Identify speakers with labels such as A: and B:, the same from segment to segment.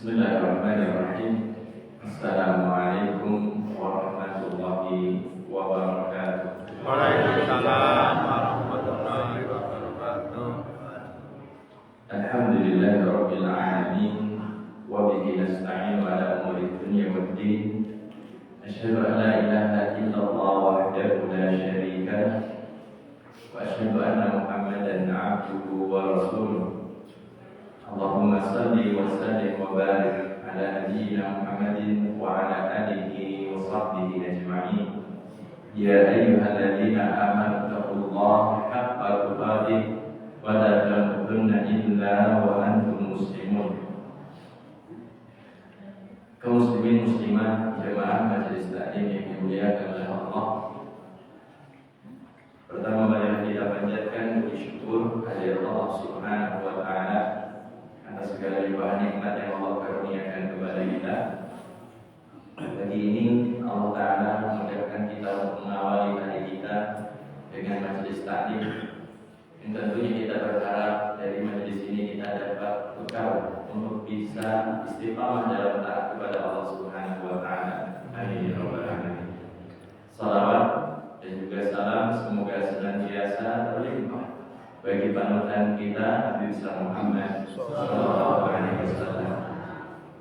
A: Bismillahirrahmanirrahim. Assalamualaikum warahmatullahi wabarakatuh.
B: Waalaikumsalam warahmatullahi wabarakatuh.
A: Alhamdulillahirabbil alamin wa bihi nasta'inu ala umuri dunya waddin. Asyhadu an la ilaha illallah wahdahu la syarika lah wa asyhadu anna Muhammadan 'abduhu wa rasuluh. Allahumma salli wa sallim wa barik ala nabiyyina Muhammadin wa ala alihi wa sahbihi ajma'in. Ya ayyuhalladzina amanu taqullaha haqqa tuqatih wa la tamutunna illa wa antum muslimun. Kaum muslimin muslimat jamaah majelis taklim yang dimuliakan oleh Allah. Pertama marilah kita panjatkan puji syukur kehadirat Allah Subhanahu wa taala atas segala limpahan nikmat yang Allah karuniakan kepada kita. Pagi ini Allah Ta'ala memudahkan kita untuk mengawali hari kita dengan majelis taklim. Dan tentunya kita berharap dari majelis ini kita dapat bekal untuk bisa istiqamah dalam taat kepada Allah Subhanahu wa taala. Amin ya rabbal alamin. Salawat dan juga salam semoga senantiasa terlimpah bagi panutan kita Nabi Muhammad sallallahu alaihi wasallam,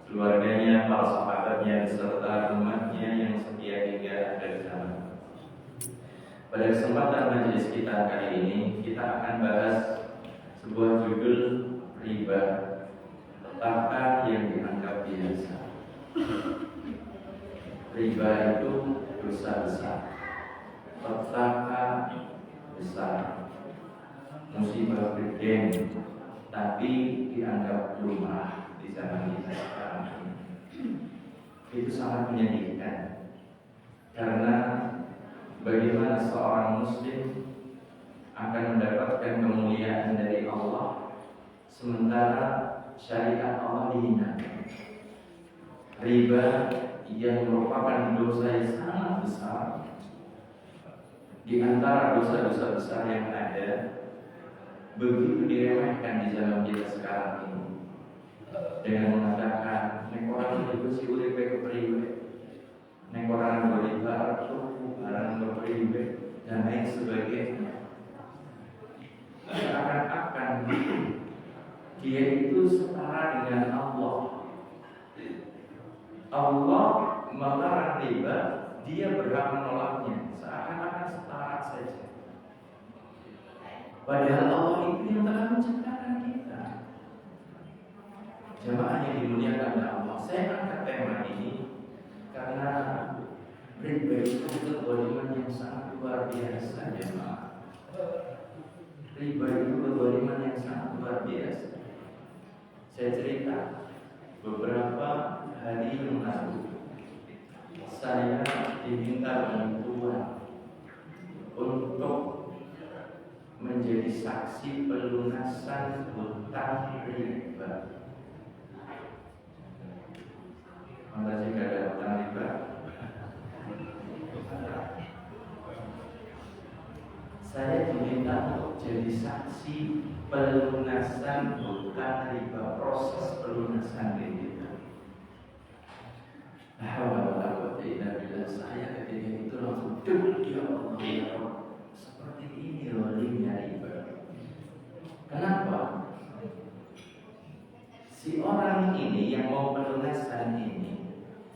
A: keluarganya, para sahabatnya beserta umatnya yang setia hingga akhir zaman. Pada kesempatan majelis kita kali ini kita akan bahas sebuah judul riba, petaka yang dianggap biasa. Riba itu dosa besar, petaka besar, musibah gede, tapi dianggap lumrah di zaman kita sekarang ini. Itu sangat menyedihkan, karena bagaimana seorang muslim akan mendapatkan kemuliaan dari Allah sementara syariat Allah dihinakan. Riba yang merupakan dosa yang sangat besar di antara dosa-dosa besar yang ada, begitu diremehkan di zaman kita sekarang ini dengan mengatakan nek orang itu si urip kepriwe, nek orang beribarat orang kepriwe dan lain sebagainya. Seakan-akan dia itu setara dengan Allah. Allah melarang riba, dia berhak menolaknya, seakan-akan setara saja. Padahal Allah itu yang telah menciptakan kita. Jamaah yang dimuliakan oleh Allah, saya angkat tema ini karena riba itu kezaliman yang sangat luar biasa, jamaah. Riba itu kezaliman yang sangat luar biasa. Saya cerita beberapa hari yang lalu, saya diminta bantuan untuk menjadi saksi pelunasan hutang riba. Masa jika ada hutang riba? Saya diminta untuk jadi saksi pelunasan hutang riba, proses pelunasan riba. Saya ketika itu langsung ya Allah, seperti ini zalimnya riba. Kenapa? Si orang ini yang mau pelunasan ini,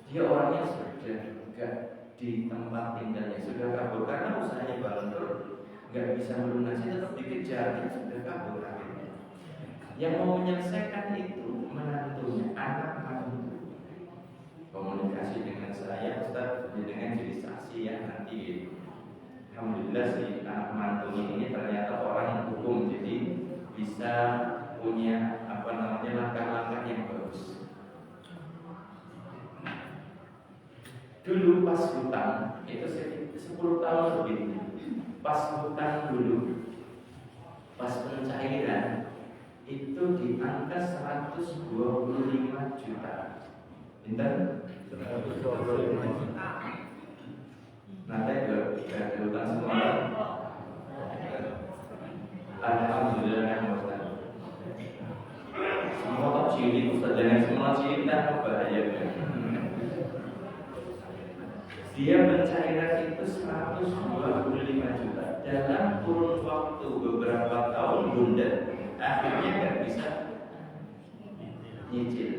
A: dia orangnya sudah gak di tempat tinggalnya, sudah kabur karena usahanya bangkrut, gak bisa melunasi, tetap dikejar, dia sudah kabur akhirnya. Yang mau menyelesaikan itu menantunya, anak mantu. Komunikasi dengan saya, Ustaz, dengan jadi saksi ya nanti. Alhamdulillah si anak mantu ini ternyata orang yang hukum, jadi bisa punya langkah-langkah yang bagus. Dulu pas hutang itu 10 tahun lebih. Pas hutang dulu, pas pencairan itu di angka 125 juta. Pinter? 125 juta. Nanti juga hutang semua. Alhamdulillah, semua tak cilik Ustaz, jangan semua cinta membahayakan. Dia pencairan itu 125 juta dalam kurun waktu beberapa tahun bunda, akhirnya nggak bisa nyicil.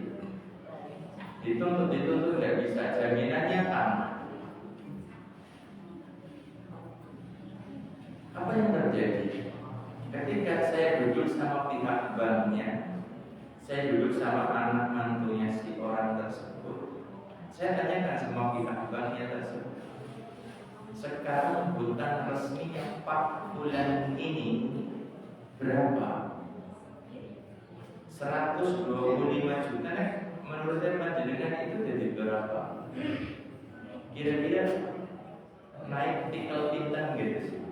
A: Dituntut nggak bisa, jaminannya tanah. Apa yang terjadi? Ketika saya duduk sama pihak banknya, saya duduk sama anak mantunya si orang tersebut, saya tanyakan sama pihak banknya tersebut, sekarang hutang resminya 4 bulan ini berapa? 125 juta. Menurut saya panjenengan itu jadi berapa? Kira-kira naik tikal bintang gitu sih.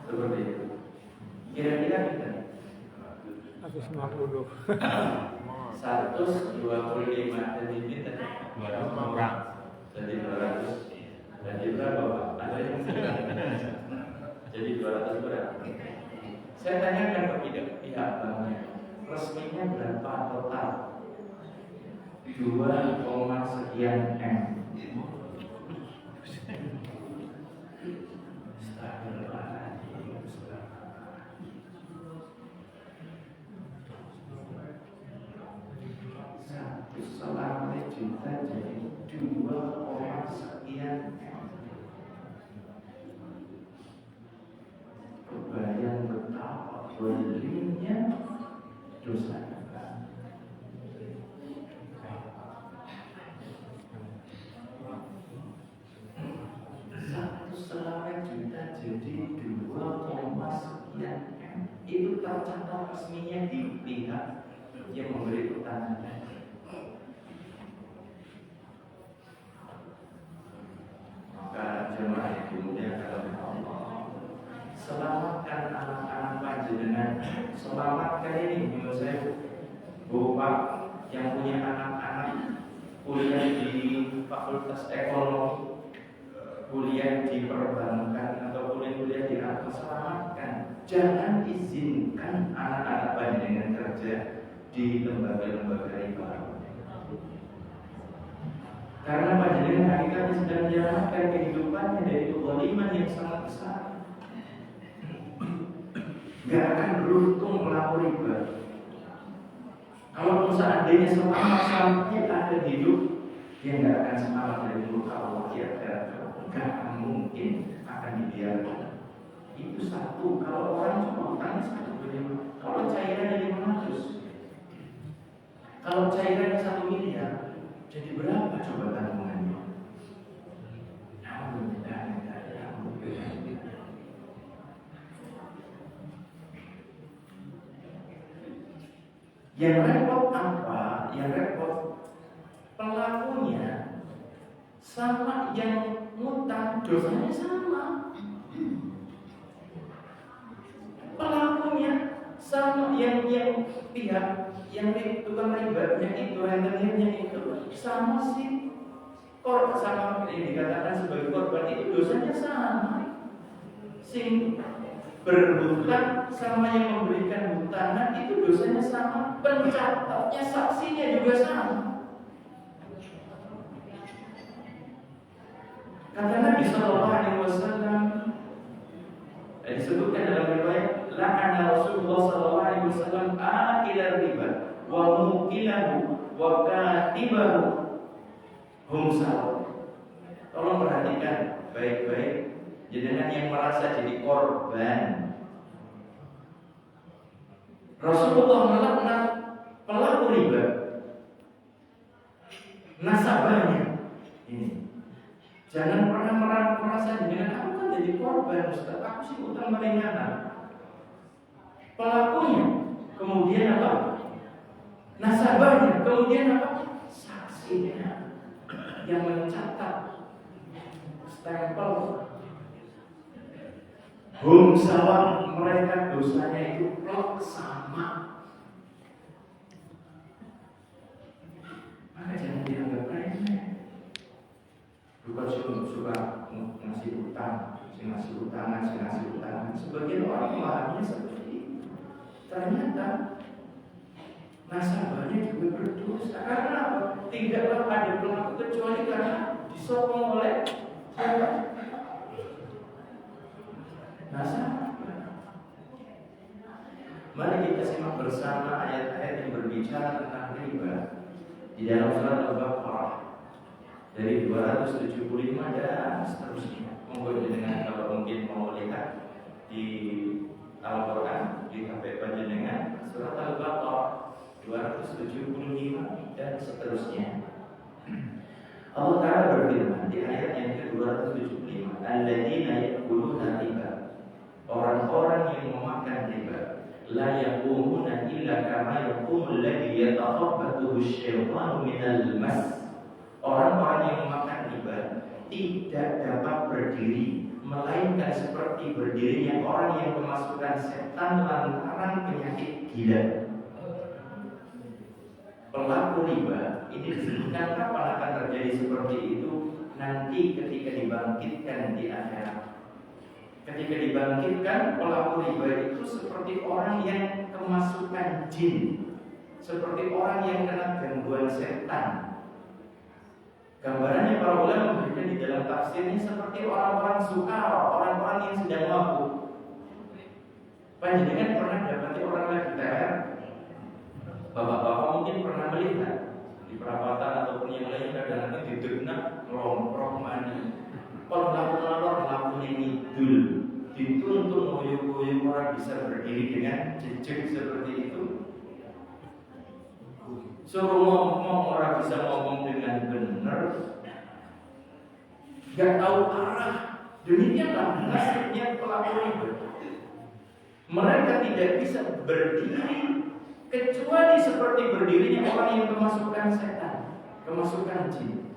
A: Seperti itu. Kira-kira kita
B: 150.
A: 125 jadi kita
B: 200 orang.
A: jadi 200. Jadi berapa Pak? Ada yang jadi 200 berapa? Saya tanyakan ke pihak banknya, resminya berapa total? 2, sekian M. Selama juta jadi 2, sekian M. Kebayang betapa belinya dosa. Jadi 2, sekian M. Itu tercatat resminya di pihak yang memberi utang. Maka jemaah yang dimuliakan oleh Allah, selamatkan anak-anak panjenengan, selamatkan ini menurut saya Bapak yang punya anak-anak kuliah di Fakultas Ekonomi, kuliah di perbankan atau kuliah di atas, selamatkan. Jangan izinkan anak-anak panjenengan kerja di lembaga-lembaga riba. Karena panjenengan hakikatnya sedang menyelamatkan kehidupannya dari kezaliman yang sangat besar. Gak akan beruntung melakukan riba. Kalau seandainya semangat sampai ada hidup, dia gak akan semangat dari muka Allah di akhirat. Gak mungkin akan dibiarkan. Itu satu. Kalau orang cuma utangnya 1 miliar, kalau cairannya 500, kalau cairannya 1 miliar, jadi berapa coba tanggungannya? Alhamdulillah. Yang repot apa? Yang repot pelakunya sama yang ngutang, dosanya sama. Pelakunya sama yang pihak yang tukang ribanya itu, rentenirnya itu, sama si korban, sama yang dikatakan sebagai korban itu dosanya sama. Sing berhutang sama yang memberikan hutangan itu dosanya sama. Pencatatnya, saksinya juga sama. Kata Nabi Sallallahu Alaihi Wasallam, disebutkan dalam riwayat, la'ana Rasulullah Sallallahu Alaihi Wasallam akilar riba wa mukilahu wa katibahu hum sawa. Tolong perhatikan baik-baik, jenengan yang merasa jadi korban. Rasulullah melaknat pelaku riba, nasabahnya. Ini jangan pernah merasa jenengan, aku kan jadi korban, Ustaz, aku sih utang meringanan. Pelakunya, kemudian apa? Nasabahnya, kemudian apa? Saksinya yang mencatat stempel. Hum sawa, mereka dosanya itu plok sama. Maka jangan dianggap remeh. Bukan suka ngasih utang, ngasih utangan. Sebagian orang memahaminya seperti itu. Ternyata nasabahnya juga berdosa. Karena apa? Tidaklah ada pelaku kecuali karena disokong oleh siapa? Nasabah. Mari kita simak bersama ayat-ayat yang berbicara tentang riba di dalam surat Al-Baqarah dari 275 dan seterusnya. Monggo dengan kalau mungkin mau lihat di Al-Quran di HP panjenengan surat Al-Baqarah 275 dan seterusnya. Allah Ta'ala berfirman di ayat yang ke-275, alladzina ya'kuluna riba, orang-orang yang memakan riba, la yaqumuna illa kama yaqumul ladzi yatakhabbathu asy-syaitanu minal mas. Orang-orang yang memakan riba tidak dapat berdiri melainkan seperti berdirinya orang yang kemasukan setan lantaran penyakit gila. Pelaku riba ini disebutkan kapan akan terjadi seperti itu? Nanti ketika dibangkitkan di akhirat. Ketika dibangkitkan, pelaku riba itu seperti orang yang kemasukan jin, seperti orang yang kena gangguan setan. Gambarannya para ulama memberikan di dalam tafsirnya seperti orang-orang sukara, orang-orang yang sedang mabuk. Panjenengan pernah dapati orang lagi TR? Bapak-bapak mungkin pernah melihat di perapatan ataupun yang lainnya kadang-kadang didegnak ngelomprok mana. Kalau melakukan ngidul, dituntun ngoyo-ngoyo orang bisa berdiri dengan jejak seperti itu. Suruh ngomong orang bisa ngomong dengan benar, gak tahu arah. Demikianlah nasibnya pelaku riba. Mereka tidak bisa berdiri kecuali seperti berdirinya orang yang kemasukan setan, kemasukan jin.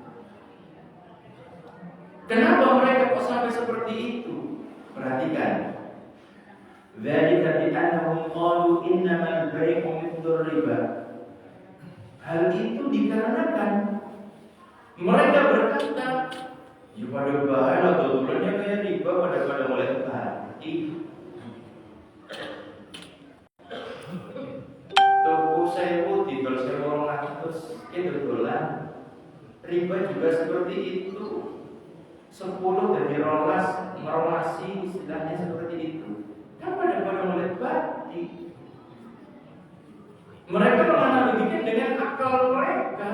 A: Kenapa mereka kok sampai seperti itu? Perhatikan. Dzalika bi annahum qalu innamal bai'u mithlur riba. Hal itu dikarenakan mereka berkata, ya pada bahaya betulannya kayak riba pada mulai hati. Toko sewu tinggal 1.200 itu dolar. Riba juga seperti itu. 10 dari rolas merolasi istilahnya seperti itu. Kan pada mulai hati. Mereka menganalogikan dengan akal mereka.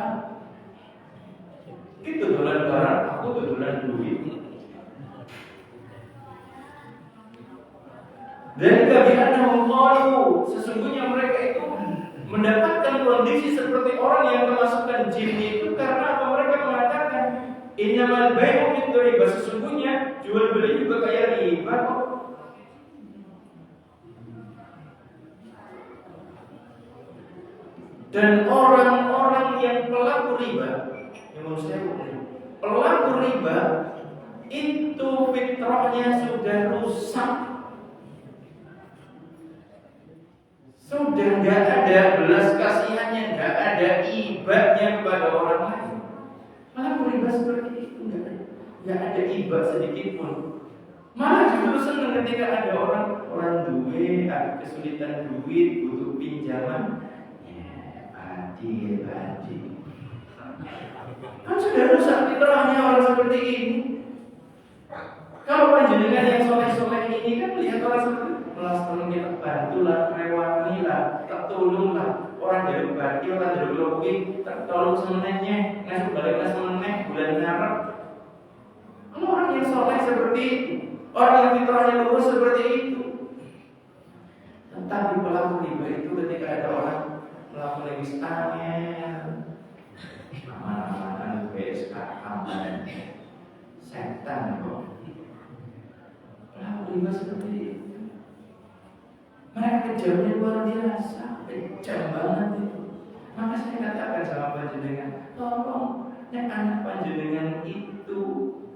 A: Itu dolan barang, aku dolan duit. Dan kebiasaan qalu, sesungguhnya mereka itu mendapatkan kondisi seperti orang yang kemasukan jin itu karena mereka mengatakan innamal bai'u mithl riba, sesungguhnya jual beli juga kayak riba kok. Dan orang-orang yang pelaku riba, yang menurut saya pelaku riba itu fitrahnya sudah rusak, sudah nggak ada belas kasihannya, nggak ada ibadahnya kepada orang lain. Pelaku riba seperti itu nggak ada ibad sedikit pun. Malah justru senang ketika ada orang duit, ada kesulitan duit, butuh pinjaman. Badi. Kan sudah rusak fitrahnya orang seperti ini. Kalau panjenengan yang soleh-soleh ini kan lihat orang seperti melas tolong kita bantulah, rewangilah, tertolonglah. Orang dari badi, orang dari logi, tertolong semenenya, ngasih baliklah semeneh bulan Maret. Kalau orang yang soleh seperti itu, orang yang fitrahnya lurus seperti itu. Tetapi pelaku riba itu ketika ada orang melakukan lebih angel, aman-aman BSK aman, setan kok. Pelaku riba seperti itu. Mereka kejamnya luar biasa, kejam banget itu. Maka saya katakan sama panjenengan, tolong, anak panjenengan itu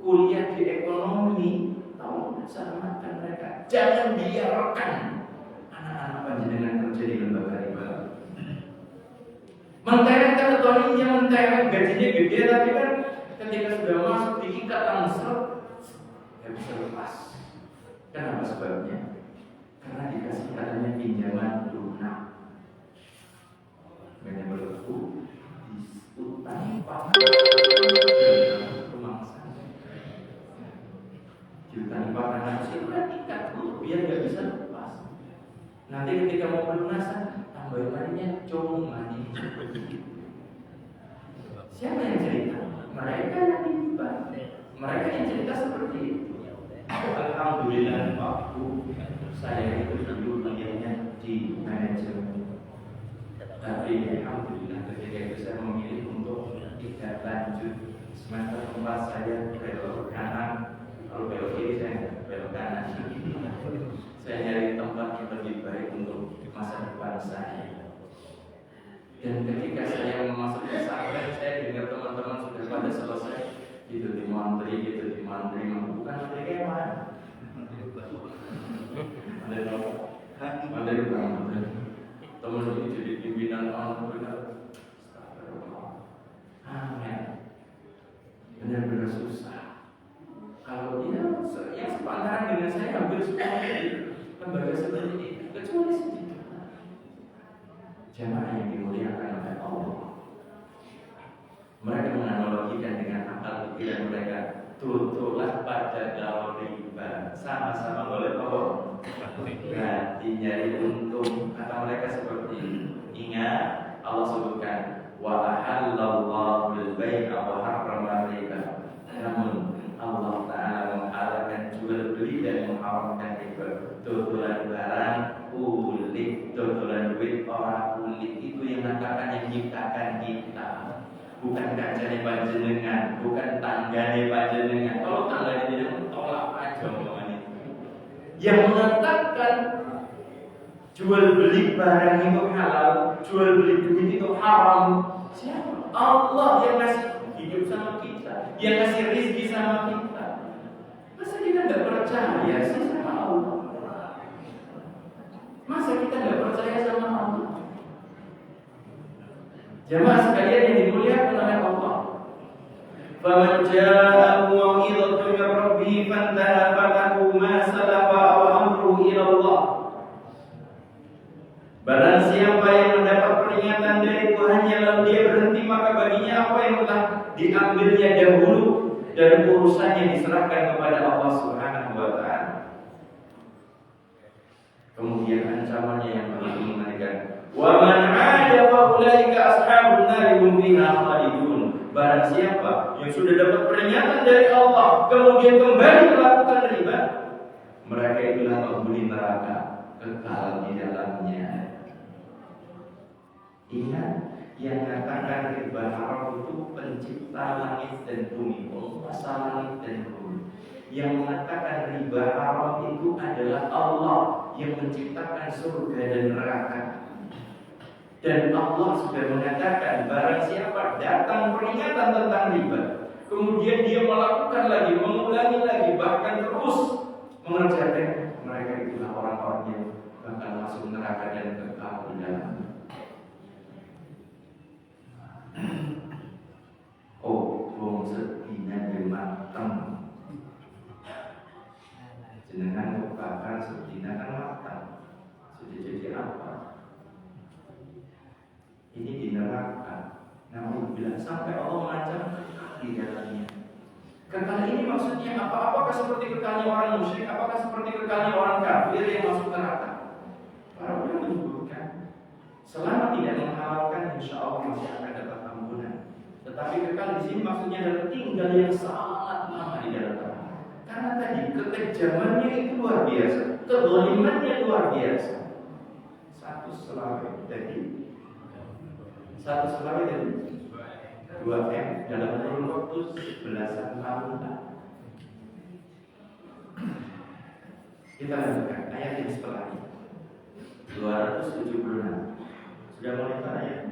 A: kuliah di ekonomi, tolong selamatkan mereka. Jangan biarkan anak-anak panjenengan kerja di lembaga riba. Mentereng atau ini yang mentereng gajinya gede, tapi kan ketika sudah masuk diikat langsung nggak bisa lepas. Kenapa sebabnya? Karena dikasih katanya pinjaman lunak. Nanti ketika mau pelunasan, tambahin maninya cuma mani. Siapa yang cerita? Mereka yang timbang. Mereka yang cerita seperti itu. Alhamdulillah Pak Bu, saya itu dulu pengennya di manajemen. Tapi alhamdulillah ketika itu saya memilih untuk tidak lanjut. Semester 4 saya belok kanan, kalau belok kiri saya belok kanan. Saya nyari tempat yang lebih baik untuk masa depan saya. Dan ketika saya masuk ke pesantren, saya dengar teman-teman sudah pada selesai. Gitu di mantri, bukan mantri keman. Mantri banget. Teman itu jadi pimpinan alhamdulillah. Amin. Benar-benar susah. Kalau dia yang sepantaran dengan saya hampir semua lembaga seperti ini, kecuali sedikit. Jamaah yang dimuliakan oleh Allah. Mereka menganalogikan dengan akal pikiran mereka. Tutulah pada dalam riba, sama-sama boleh Allah. Berarti nyari untung. Kata mereka seperti ini. Ingat Allah sebutkan wa ahallallahu al-bai'a wa harrama riba. Namun Allah Ta'ala menghalalkan jual beli dan mengharamkan riba. Tutulan barang ulik, tutulan duit orang ulik. Itu yang mengatakan yang menciptakan kita. Bukan kancane panjenengan, bukan tanggane panjenengan. Kalau tanggane jenengan tolak aja omongan itu. Yang mengatakan jual beli barang itu halal, jual beli duit itu haram. Siapa? Allah yang ngasih hidup sama kita, yang ngasih rezeki sama kita. Masa kita nggak percaya sih sama Allah? Masa kita nggak percaya sama Allah? Jamaah sekalian yang dimuliakan oleh Allah. Faman jaa'a mau'izatun min rabbih fantaha falahu ma salafa wa amruhu ila Allah. Barang siapa yang mendapat peringatan dari Tuhannya lalu dia berhenti, maka baginya apa yang telah diambilnya dahulu dan urusannya diserahkan kepada Allah Subhanahu wa taala. Kemudian ancamannya yang paling mengerikan. Wa man 'ada fa ulaika ashabun nar hum fiha khalidun. Barang siapa yang sudah dapat peringatan dari Allah kemudian kembali melakukan riba, mereka itulah penghuni neraka, kekal di dalamnya. Ingat, yang mengatakan riba haram itu pencipta langit dan bumi, penguasa langit dan bumi. Yang mengatakan riba haram itu adalah Allah yang menciptakan surga dan neraka. Dan Allah sudah mengatakan barang siapa datang peringatan tentang riba, kemudian dia melakukan lagi, mengulangi lagi, bahkan terus mengerjakan, mereka itulah orang-orang yang bakal masuk neraka dan kekal di dalamnya. Oh, wong sedina mateng. Jenengan bakal sedina kan mateng. Sudah jadi apa? Ini di neraka. Namun bilang sampai Allah mengancam kekal di dalamnya. Kekal ini maksudnya apa? Apakah seperti kekalnya orang musyrik? Apakah seperti kekalnya orang kafir yang masuk neraka? Para ulama menyebutkan selama tidak menghalalkan, insya Allah masih akan dapat ampunan. Tetapi kekal di sini maksudnya adalah tinggal yang sangat lama di dalam neraka. Karena tadi kekejamannya itu luar biasa, kezalimannya luar biasa. Satu selawat dari 2M dalam kurun waktu belasan tahun. Kita lanjutkan ayat yang setelahnya 276. Sudah mulai ayat.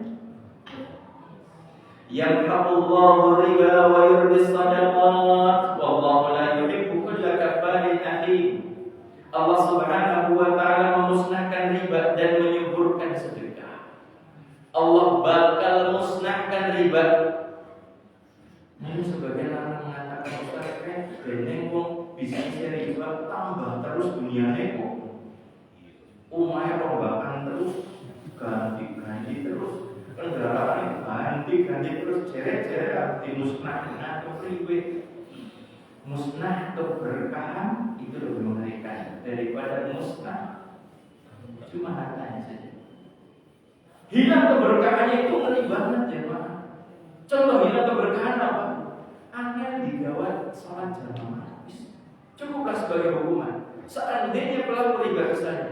A: Yamhaqullahu riba wa yurbis shadaqat wallahu la yuhibbu kulla kaffarin athim. Allah Subhanahu wa taala memusnahkan riba dan menyuburkan sedekah. Allah bakal musnahkan riba. Ini sebagian orang mengatakan Ustaz, beneng wong bisnisnya riba tambah terus dunianya kok. Umay rombakan terus, ganti terus, kendaraan ganti terus, jeret-jeret dimusnahkan atau riba. Musnah keberkahan itu lebih mengerikan daripada musnah Cuma hartanya saja. Hilang keberkahannya itu ngeri banget ya Pak. Contoh hilang keberkahan apa? Angel digawat sholat jamaah. Cukuplah sebagai hukuman. Seandainya pelaku riba besar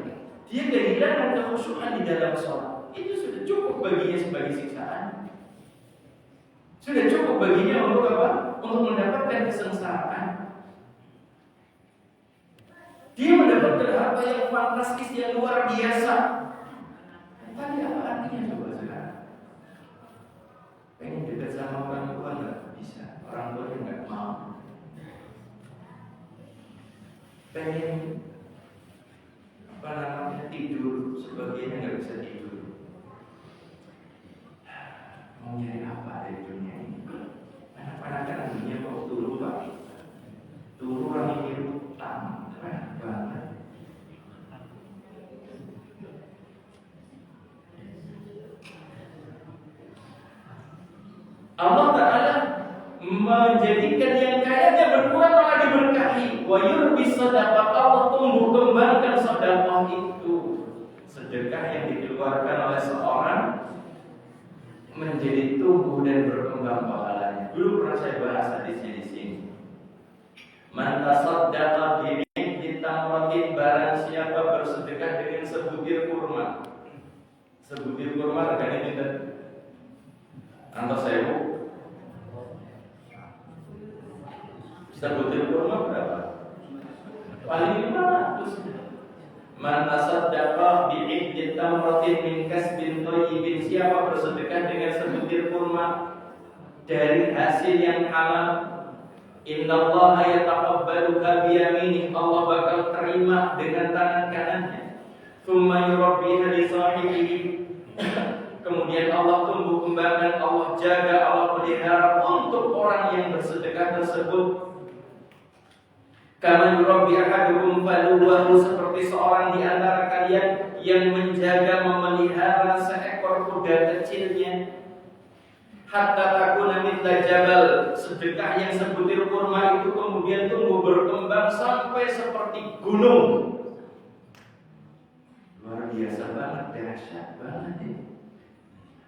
A: dia kehilangan kekhusyukan di dalam sholat, itu sudah cukup baginya sebagai siksaan. Sudah cukup baginya untuk apa? Untuk mendapatkan kesengsaraan. Dia mendapatkan harta yang fantastis, yang luar biasa. Tapi apa artinya coba sekarang? Pengen dekat sama orang tua nggak bisa, orang tuanya nggak mau. Pengen apa namanya tidur, sebagiannya nggak bisa tidur. Mau nyari apa dari dunia ini? Anak-anak kan dunia kok turu Pak, turu orang ini utang, banyak banget. Allah Ta'ala menjadikan yang kayanya berkurang malah diberkahi. Wa yurbis sadaqah, Allah tumbuh kembangkan sedekah itu. Sedekah yang dikeluarkan oleh seorang menjadi tumbuh dan berkembang pahalanya. Dulu pernah saya bahas hadisnya di sini. Man tasaddaqa bi tamratin, barang siapa bersedekah dengan sebutir kurma. Sebutir kurma regane pinten? Antos 1000. Sebutir kurma berapa? Paling 500. Man tasaddaqa bi tamratin min kasbin thayyibin, siapa bersedekah dengan sebutir kurma dari hasil yang halal, innallaha yataqabbaluha bi yaminih, Allah bakal terima dengan tangan kanannya. Tsumma yurabbiha li sahibihi, kemudian Allah tumbuh kembangkan, Allah jaga, Allah pelihara untuk orang yang bersedekah tersebut. Kama yurabbi ahadukum faluwahu, seperti seorang di antara kalian yang menjaga, memelihara seekor kuda kecilnya. Hatta takuna mithla jabal, sedekah yang sebutir kurma itu kemudian tumbuh berkembang sampai seperti gunung. Luar biasa banget, dahsyat banget ini.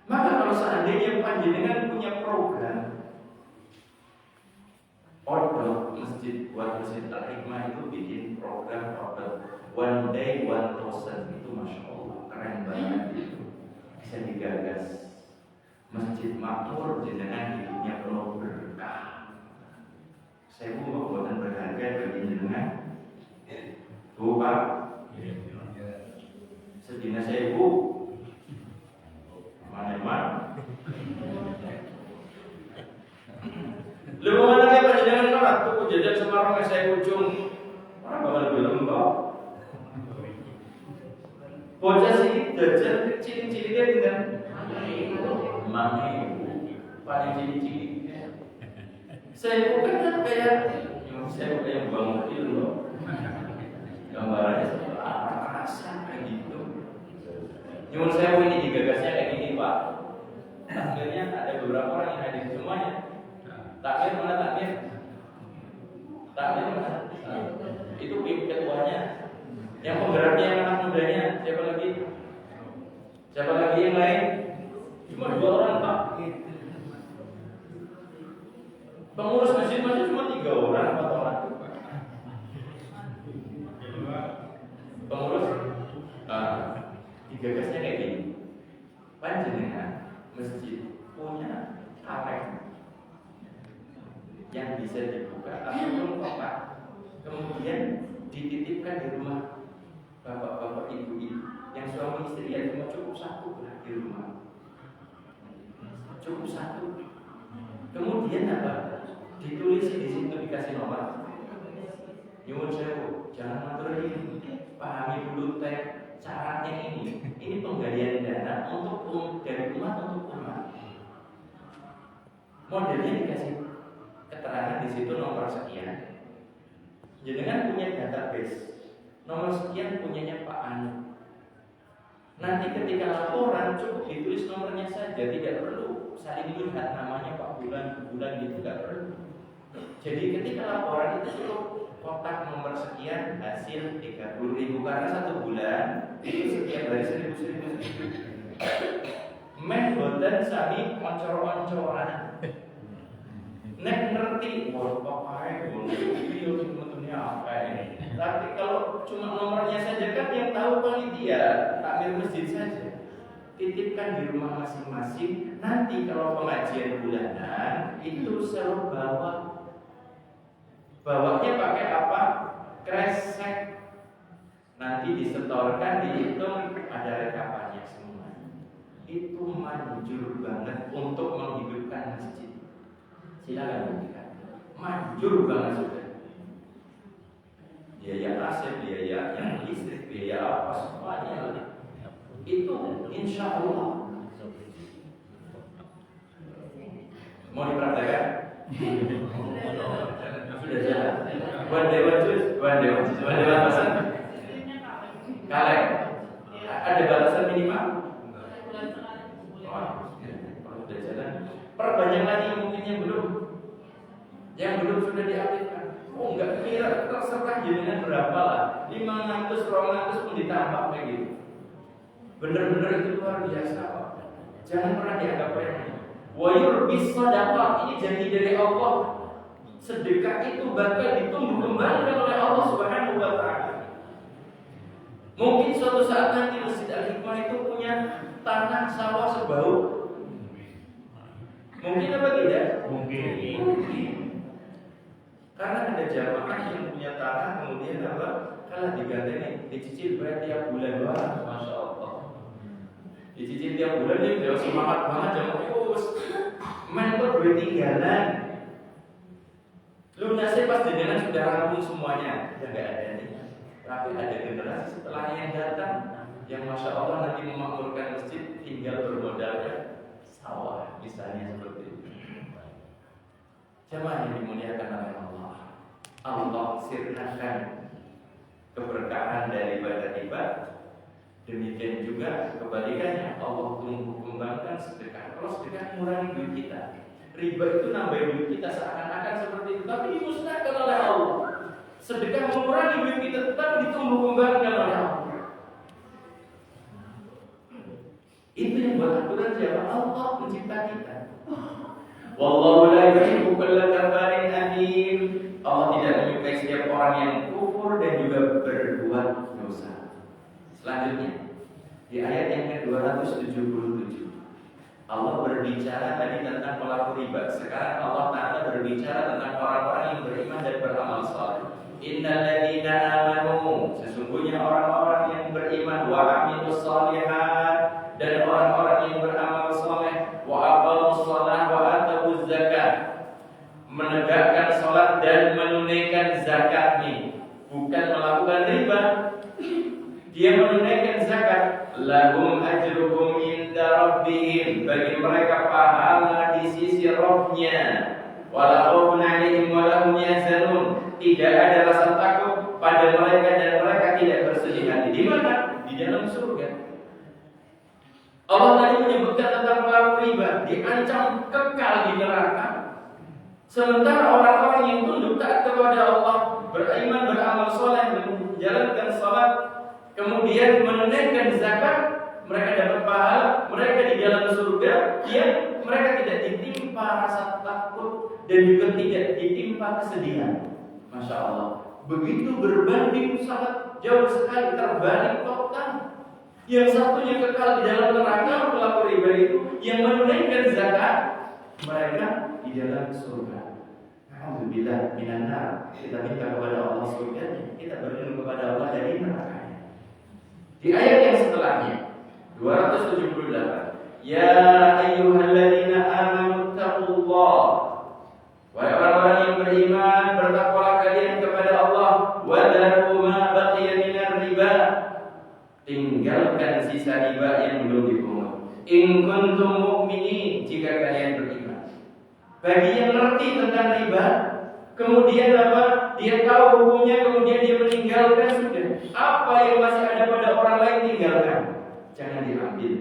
A: Maka kalau seandainya panjenengan punya program Ordok masjid, buat Masjid Al-Hikmah itu bikin program Ordok One Day 1000, itu Masya Allah keren banget itu. Bisa digagas. Masjid makmur jenengan hidupnya penuh berkah. Saya mau buatan berharga bagi jenengan. Bu Pak, sedina saya Bu, mana-mana. Lu mana kayak panjenengan nolak tuh jajan Semarang saya ujung. Orang bakal belum kok. Bocah sih jajan kecil-kecilnya dengan mami paling cilik-cilik. Saya bukan kayak saya kayak bang mobil loh. Gambarannya seperti apa rasa kayak gitu. Nyuwun saya ini digagasnya kayak gini Pak. Akhirnya ada beberapa orang yang hadir semuanya. Takmir mana takmir? Takmir mana? Itu ketuanya. Yang penggeraknya, yang anak mudanya, siapa lagi? Siapa lagi yang lain? Cuma 2 orang Pak. Pengurus masjid-masjid cuma 3 orang, 4 orang. Pengurus, digagasnya kayak gini. Panjenengan masjid punya kaleng yang bisa dibuka ataupun kotak, kemudian dititipkan di rumah bapak-bapak ibu-ibu yang suami istri ya cuma cukup 1 lah di rumah, cukup 1. Kemudian apa? Ditulis di situ, dikasih nomor. Nyuwun sewu, jangan maturin, pahami dulu teh caranya ini. Ini penggalian dana untuk dari umat untuk umat. Modelnya dikasih keterangan di situ nomor sekian. Jenengan punya database. Nomor sekian punyanya Pak Anu. Nanti ketika laporan cukup ditulis nomornya saja, tidak perlu saling lihat namanya Pak Bulan, Bu Bulan gitu, tidak perlu. Jadi ketika laporan itu cukup kotak nomor sekian hasil 30.000 karena 1 bulan itu setiap hari 1.000. Men boten sami oncor-oncoran. Nek ngerti, wah pakai video sebetulnya apa ini. Tapi kalau cuma nomornya saja kan yang tahu panitia takmir masjid saja. Titipkan di rumah masing-masing. Nanti kalau pengajian bulanan itu selalu bawanya pakai apa? Kresek. Nanti disetorkan, dihitung, ada rekapannya semua. Itu manjur banget untuk menghidupkan masjid. Silakan buktikan. Manjur banget sudah. Biaya AC, biaya yang listrik, biaya apa semuanya. Itu insya Allah. Mau dipraktekkan? Sudah jalan. Buat dewan batasan. Kaleng. Ada batasan minimal? Kalau sudah jalan, perbanyak lagi mungkin yang belum. Yang belum sudah diaktifkan. Oh enggak kira, terserah jenengan berapa lah. 500, 200 pun ditambah kayak gitu. Benar-benar itu luar biasa. Jangan pernah dianggap remeh. Wa yurbis shadaqah, ini janji dari Allah. Sedekah itu bakal ditumbuh kembangkan oleh Allah Subhanahu wa taala. Mungkin suatu saat nanti Masjid Al-Hikmah itu punya tanah sawah sebau. Mungkin apa tidak? Mungkin. Karena ada jamaah yang punya tanah kemudian apa? Kalah diganteng dicicil bayar tiap bulan. Wah, masya Allah. Dicicil tiap bulan ini udah semangat banget jamaah. Main kok duit tinggalan. Lunasnya pas jenengan sudah rampung semuanya, ya nggak ada nih. Tapi ada generasi setelahnya yang datang, yang masya Allah nanti memakmurkan masjid tinggal bermodalkan sawah, misalnya seperti itu. Jamaah yang dimuliakan oleh Allah, Allah sirnakan keberkahan dari ibadah. Demikian juga kebalikannya, Allah tumbuh kembangkan sedekah. Kalau sedekah mengurangi duit kita, riba itu nambah duit kita seakan-akan seperti itu, tapi dimusnahkan oleh Allah. Sedekah mengurangi duit kita, tetapi ditumbuh kembangkan oleh Allah. Itu yang buat aturan siapa? Allah mencipta kita. Wallahu la yuhibbu kulla kafarin athim. Allah tidak menyukai setiap orang yang kufur dan juga berbuat dosa. Selanjutnya di ayat yang ke-277 Allah berbicara tadi tentang pelaku riba. Sekarang Allah Ta'ala berbicara tentang orang-orang yang beriman dan beramal saleh. Innal ladzina amanu, sesungguhnya orang-orang yang beriman wa amilus shalihat, dan orang-orang yang beramal saleh, wa aqamus shalah wa atuz zakat, menegakkan salat dan menunaikan zakat nih, bukan melakukan riba. Dia menunaikan zakat, lahum ajruhum inda rabbihim, bagi mereka pahala di sisi Rabb-nya. Wala khaufun 'alaihim wa lahum yahzanun, tidak ada rasa takut pada mereka dan mereka tidak bersedih hati. Di mana? Di dalam surga. Allah tadi menyebutkan tentang pelaku riba, diancam kekal di neraka. Sementara orang-orang yang tunduk taat kepada Allah, beriman, beramal soleh, menjalankan salat, kemudian menunaikan zakat, mereka dapat pahala, mereka di dalam surga, yang mereka tidak ditimpa rasa takut dan juga tidak ditimpa kesedihan. Masya Allah, begitu berbanding sangat jauh sekali, terbalik total. Yang satunya kekal di dalam neraka pelaku riba itu, yang menunaikan zakat, mereka di dalam surga. Alhamdulillah minan nar. Kita minta kepada Allah surga, kita berlindung kepada Allah dari neraka. Di ayat yang setelahnya 278, ya ayyuhalladzina amanu taqullah, wahai orang-orang yang beriman, bertakwalah kalian kepada Allah, wa dharu ma baqiya minar riba, tinggalkan sisa riba yang belum dipungut. In kuntum mu'minin, jika kalian beriman. Bagi yang ngerti tentang riba, kemudian apa? Dia tahu hukumnya, kemudian dia meninggalkan, sudah. Apa yang masih ada pada orang lain tinggalkan, jangan diambil.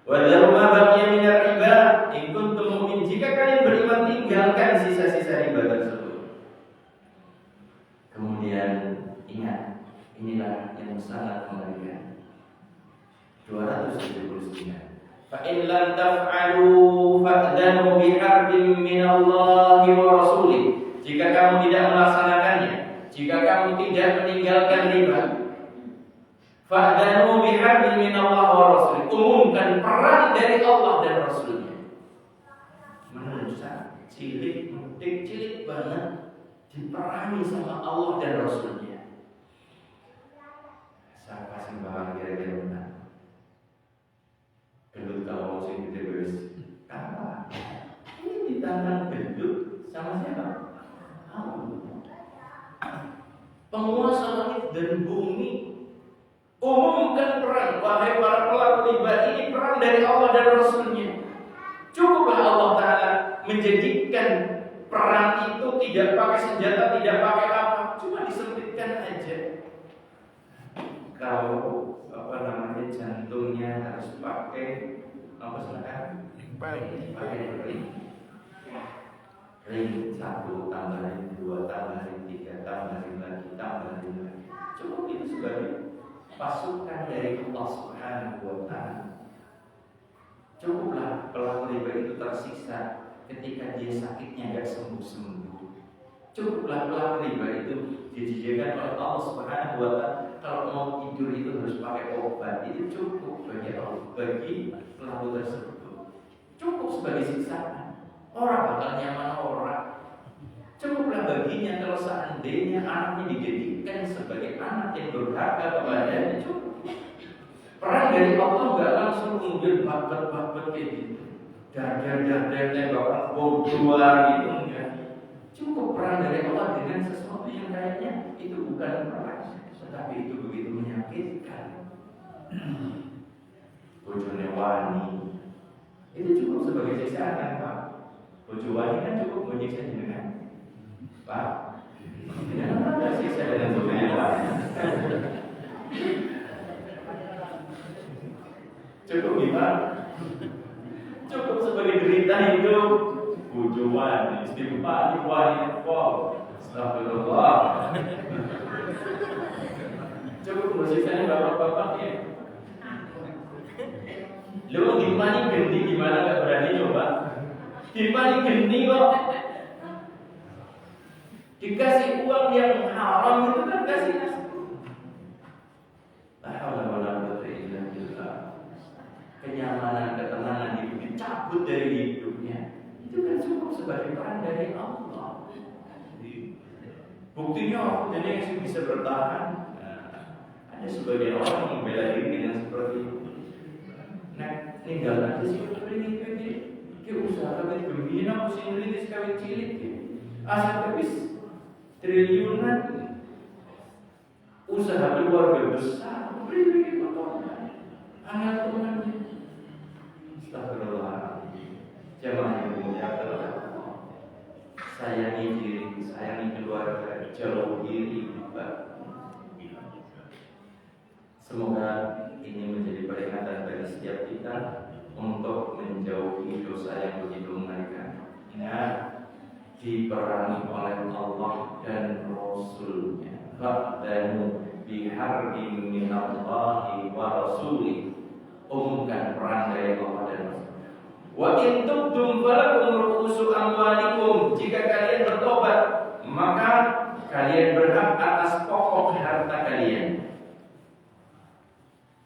A: Wa dharu ma baqiya minar riba, in kuntum mu'minin, jika kalian beriman, tinggalkan sisa-sisa riba tersebut. sangat mengerikan. 279. Fa in lam taf'alu fa'danu biharbin minallahi wa rasulih. Jika kamu tidak melaksanakannya, jika kamu tidak meninggalkan riba, fa'danu biharbin minallahi wa rasulih. Umumkan perang dari Allah dan Rasulnya. Menurut saya cilik banget diperangi sama Allah dan Rasulnya. Saya kasih bahan kira-kira benar. Gendut kalau mau sih terus kalah. Ini ditantang gendut sama siapa? Penguasa langit dan bumi. Umumkan perang, wahai para pelaku riba, ini perang dari Allah dan Rasulnya. Cukuplah Allah Ta'ala menjadikan perang itu tidak pakai senjata, tidak pakai apa, cuma disempitkan aja. Kalau jantungnya harus pakai apa sekarang? Pakai ring 1 tambahin 2 tambahin 3 tambahin lagi. Cukup itu sebagai pasukan dari Allah Subhanahu wa Ta'ala. Cukuplah pelaku riba itu tersiksa ketika dia sakitnya gak sembuh-sembuh. Cukuplah pelaku riba itu dijajakan oleh Allah Subhanahu wa Ta'ala. Kalau mau tidur itu harus pakai obat, itu cukup bagi pelaku tersebut. Cukup sebagai siksaan. Orang bakal nyaman orang. Cukuplah baginya kalau seandainya anaknya dijadikan sebagai anak yang durhaka kepadanya. Cukup. Perang dari Allah nggak langsung kemudian babat kayak gitu. Dar tembakan bom keluar gitu enggak. Cukup perang dari Allah dengan sesuatu yang kayaknya itu bukan perang. Tapi itu begitu menyakitkan. Bojone wani itu cukup sebagai siksaan kan Pak? Bojo wani kan cukup menyiksa jenengan Pak? Jangan ada siksa dengan bojone wani. Cukup gimana? Cukup sebagai derita hidup. Bojo wani, istighfar wani pol. Astagfirullah. Cukup bersiksanya bapak-bapaknya. Lu gimana geni gimana gak berani coba? Gimana geni kok? Dikasih uang yang haram itu kan kasih nasi. La haula wala quwwata illa billah. Kenyamanan, ketenangan hidup dicabut dari hidupnya. Itu kan cukup sebagai perang dari Allah. Buktinya jadi yang bisa bertahan. Ada sebagian orang yang membela diri dengan seperti itu. Nah, tinggal aja sih ini usaha kawin gembira, mesti ngelitis kawin cilik. Asal habis triliunan, usaha keluarga besar, beri potongan, anak temannya. Astagfirullah. Jamaah yang mulia, sayangi diri, sayangi keluarga, jauhi riba. Semoga ini menjadi peringatan bagi setiap kita untuk menjauhi dosa yang begitu mengerikan. Ingat, diperangi oleh Allah dan Rasulnya. Fa'danu biharbin minallahi wa rasulih. Umumkan perang dari Allah dan Rasul. Wa in tubtum falakum ru'usu amwalikum. Jika kalian bertobat, maka kalian berhak atas pokok harta kalian.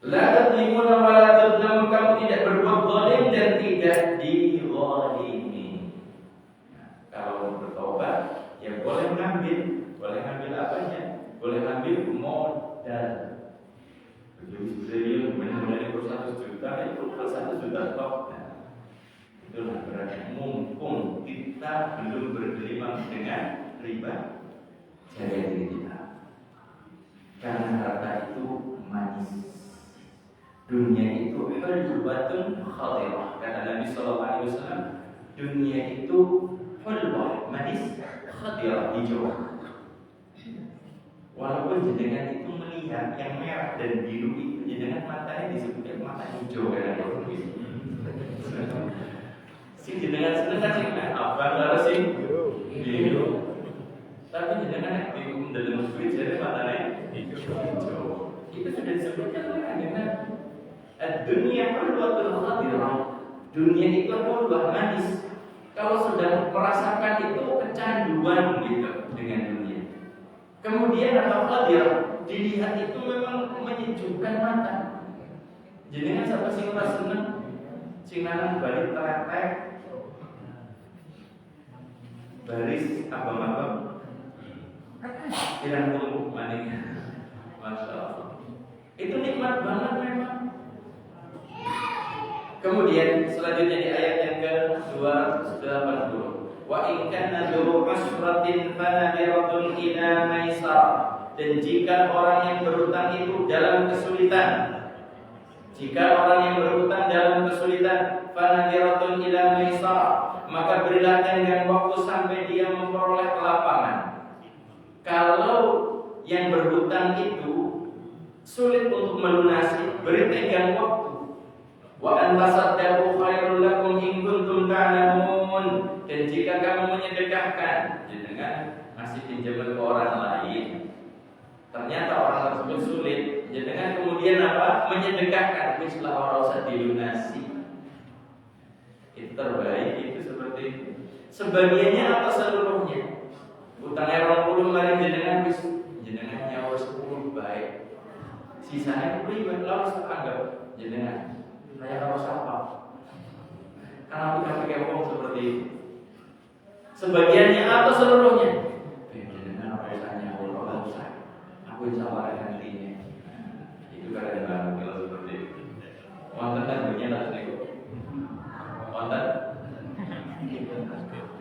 A: La tadlimuna wa la tudlamun. Kamu tidak berbuat zalim dan tidak dizalimi. Kalau bertobat, ya boleh ngambil apanya? Boleh ngambil modal. Jadi benar-benar itu 100 juta, itu 1 juta top. Itulah berarti mumpung kita belum bergelimang dengan riba, jaga diri kita. Karena harta itu manis. Dunia itu hulwatun khadirah. Kata Nabi sallallahu alaihi wasallam, dunia itu hulwah, manis, khadirah, hijau. Walaupun jenengan itu melihat yang merah dan biru itu, jenengan matanya disebutkan mata hijau kan? Si jenengan seneng kan sih abang lalu sih biru. Tapi jenengan bingung dalam duit jadi matanya hijau. Itu sudah disebutkan oleh Kanjeng Nabi. Dunia hulwatul khadirah. Dunia itu hulwah manis. Kalau sudah merasakan itu kecanduan gitu dengan dunia. Kemudian apa khadirah? Dilihat itu memang menyejukkan mata. Jenengan siapa sih ora seneng? Sing lanang balik tetek. Baris abang-abang. Pirang puluh maning. Masya Allah. Itu nikmat banget memang. Kemudian selanjutnya di ayat yang ke-280. Wa in kana dzu usratin fanadiratun ila maisar. Dan jika orang yang berhutang itu dalam kesulitan, fanadiratun ila maisar, maka berilah tenggang waktu sampai dia memperoleh kelapangan. Kalau yang berhutang itu sulit untuk melunasi, beri tenggang waktu. Wa an tasaddaqu khairul lakum in kuntum ta'lamun. Dan jika kamu menyedekahkan, dengan ngasih pinjaman ke orang lain, ternyata orang tersebut sulit, dengan kemudian apa? Menyedekahkan, mislah orang usah dilunasi. Itu terbaik, itu seperti itu. Sebagiannya apa seluruhnya? Utangnya 20 kemarin jenengan nyawa 10 baik. Sisanya pribadi lalu anggap jenengan kayak harus apa? Karena kita pakai uang seperti itu. Sebagiannya atau seluruhnya? Jenengan apa usahanya? Orang usah. Aku insya Allah nantinya. Itu kadang-kadang kalau seperti itu. Wonten kan bunyinya tak sedikit. Wonten.